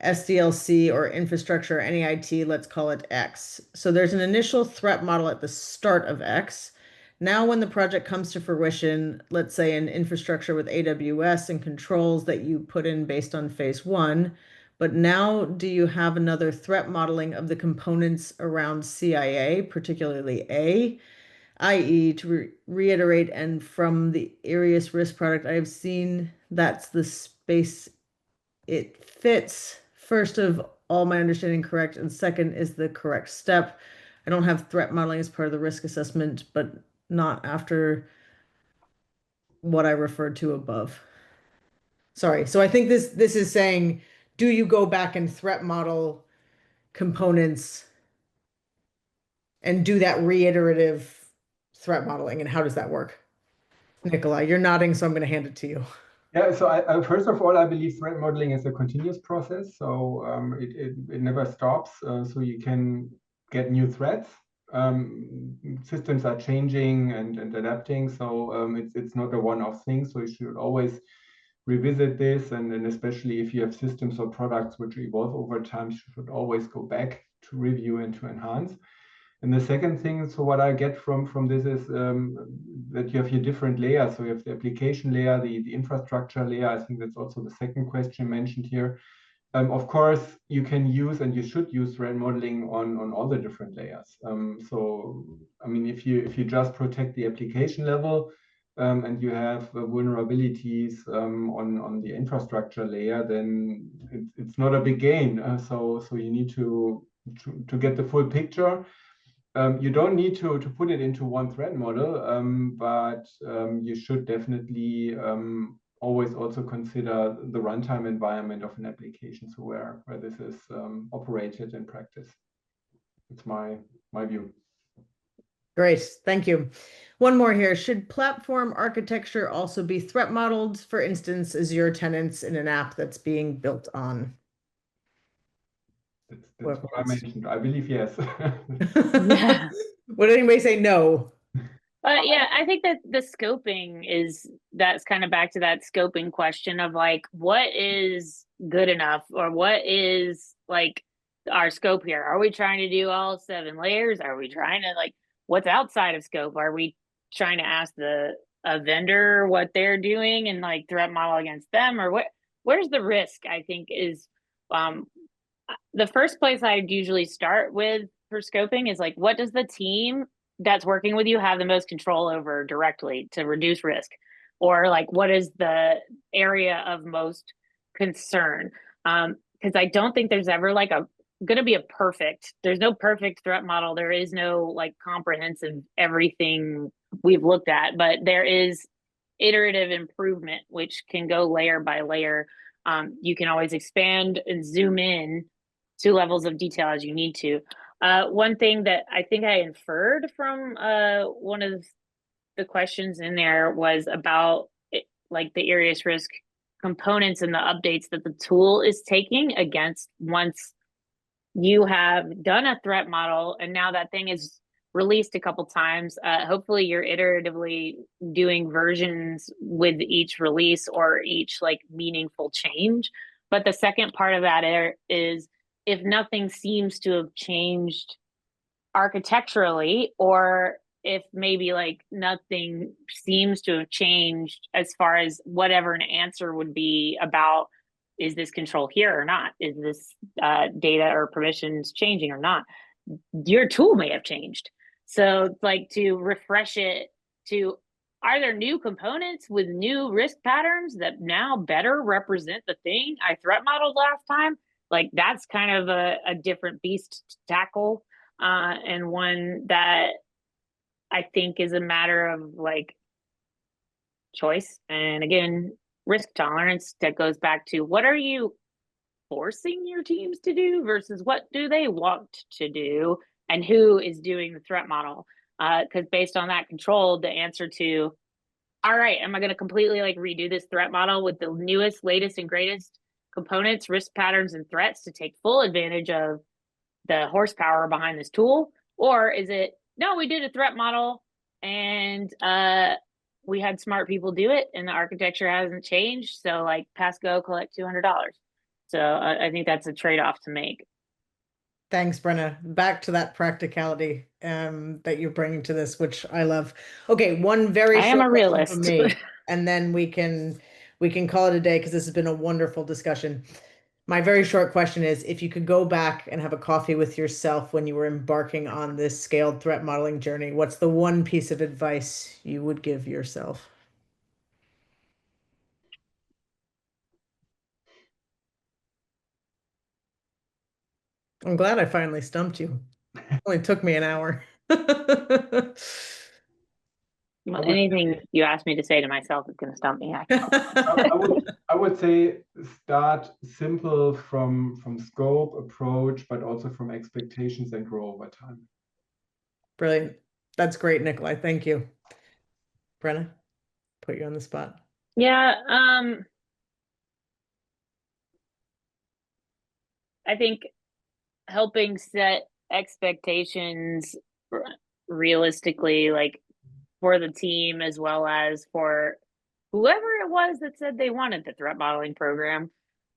SDLC or infrastructure, any IT, let's call it X. So there's an initial threat model at the start of X. Now, when the project comes to fruition, let's say an infrastructure with AWS and controls that you put in based on phase one, but now, do you have another threat modeling of the components around CIA, particularly A, i.e., to reiterate, and from the IriusRisk product, I have seen that's the space it fits. First of all, my understanding correct, and second is the correct step. I don't have threat modeling as part of the risk assessment, but not after what I referred to above. Sorry. So I think this is saying, do you go back and threat model components and do that reiterative threat modeling, and how does that work? Nikolai, you're nodding, so I'm going to hand it to you. Yeah, so I first of all, I believe threat modeling is a continuous process. So it never stops. So you can get new threats. Systems are changing and adapting. So it's not a one-off thing. So you should always revisit this. And especially if you have systems or products which evolve over time, you should always go back to review and to enhance. And the second thing, so what I get from this is that you have your different layers. So you have the application layer, the infrastructure layer. I think that's also the second question mentioned here. Of course, you can use and you should use threat modeling on all the different layers. So, I mean, if you just protect the application level and you have vulnerabilities on the infrastructure layer, then it's not a big gain. So you need to get the full picture. You don't need to put it into one threat model, but you should definitely always also consider the runtime environment of an application, so where this is operated in practice. It's my view. Great, thank you. One more here. Should platform architecture also be threat modeled? For instance, Azure tenants in an app that's being built on? That's what I mentioned. I believe yes. Yeah. Would anybody say no? Yeah, I think that the scoping that's kind of back to that scoping question of like, what is good enough, or what is like our scope here? Are we trying to do all 7 layers? Are we trying to like, what's outside of scope? Are we trying to ask a vendor what they're doing and like threat model against them, or where's the risk? I think is um the first place I'd usually start with for scoping is like, what does the team that's working with you have the most control over directly to reduce risk? Or like, what is the area of most concern? Because I don't think there's ever like going to be there's no perfect threat model. There is no like comprehensive everything we've looked at, but there is iterative improvement, which can go layer by layer. You can always expand and zoom in to levels of detail as you need to. One thing that I think I inferred from one of the questions in there was about like the IriusRisk components and the updates that the tool is taking against once you have done a threat model and now that thing is released a couple times. Hopefully you're iteratively doing versions with each release or each like meaningful change. But the second part of that is if nothing seems to have changed architecturally, or if maybe like nothing seems to have changed as far as whatever an answer would be about, is this control here or not? Is this data or permissions changing or not? Your tool may have changed. So like to refresh it to, are there new components with new risk patterns that now better represent the thing I threat modeled last time? Like that's kind of a different beast to tackle, and one that I think is a matter of like choice. And again, risk tolerance that goes back to what are you forcing your teams to do versus what do they want to do and who is doing the threat model. Because based on that control, the answer to, all right, am I going to completely like redo this threat model with the newest, latest, and greatest components, risk patterns, and threats to take full advantage of the horsepower behind this tool? Or is it, no, we did a threat model and we had smart people do it and the architecture hasn't changed. So like pass go, collect $200. So I think that's a trade-off to make. Thanks, Brenna. Back to that practicality that you're bringing to this, which I love. Okay, one very I am short a question from realist. me, and then we can call it a day because this has been a wonderful discussion. My very short question is, if you could go back and have a coffee with yourself when you were embarking on this scaled threat modeling journey, what's the one piece of advice you would give yourself? I'm glad I finally stumped you. It only took me an hour. Well, anything you ask me to say to myself is going to stump me. I would say start simple from scope, approach, but also from expectations and grow over time. Brilliant. That's great, Nikolai. Thank you. Brenna, put you on the spot. Yeah, I think helping set expectations realistically, like for the team as well as for whoever it was that said they wanted the threat modeling program,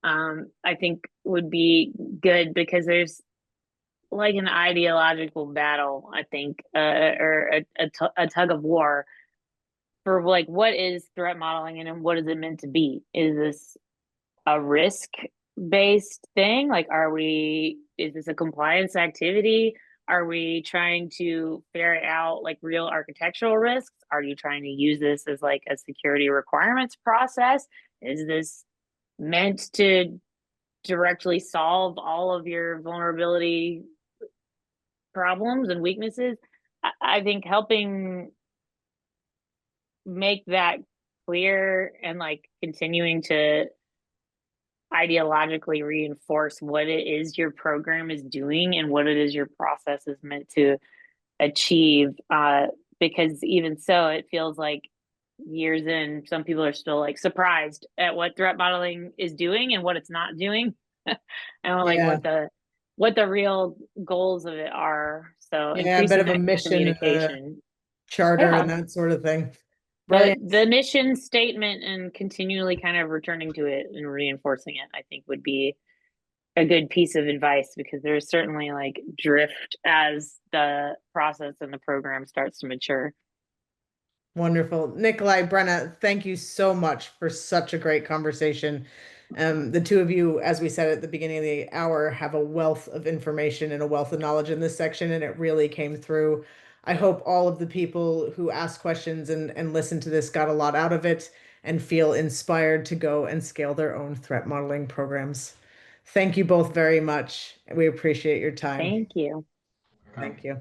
I think would be good, because there's like an ideological battle, I think, or a tug of war for like what is threat modeling and what is it meant to be? Is this a risk based thing? Like, is this a compliance activity? Are we trying to ferret out like real architectural risks? Are you trying to use this as like a security requirements process? Is this meant to directly solve all of your vulnerability problems and weaknesses? I think helping make that clear and like continuing to ideologically reinforce what it is your program is doing and what it is your process is meant to achieve. Because even so, it feels like years in, some people are still like surprised at what threat modeling is doing and what it's not doing, and like Yeah. what the real goals of it are. So Yeah, a bit increasing of a that mission and a communication. charter Yeah. and that sort of thing. Brilliant. The mission statement and continually kind of returning to it and reinforcing it, I think would be a good piece of advice, because there's certainly like drift as the process and the program starts to mature. Wonderful. Nikolai, Brenna, thank you so much for such a great conversation. The two of you, as we said at the beginning of the hour, have a wealth of information and a wealth of knowledge in this section, and it really came through. I hope all of the people who asked questions and listened to this got a lot out of it and feel inspired to go and scale their own threat modeling programs. Thank you both very much. We appreciate your time. Thank you. Thank you.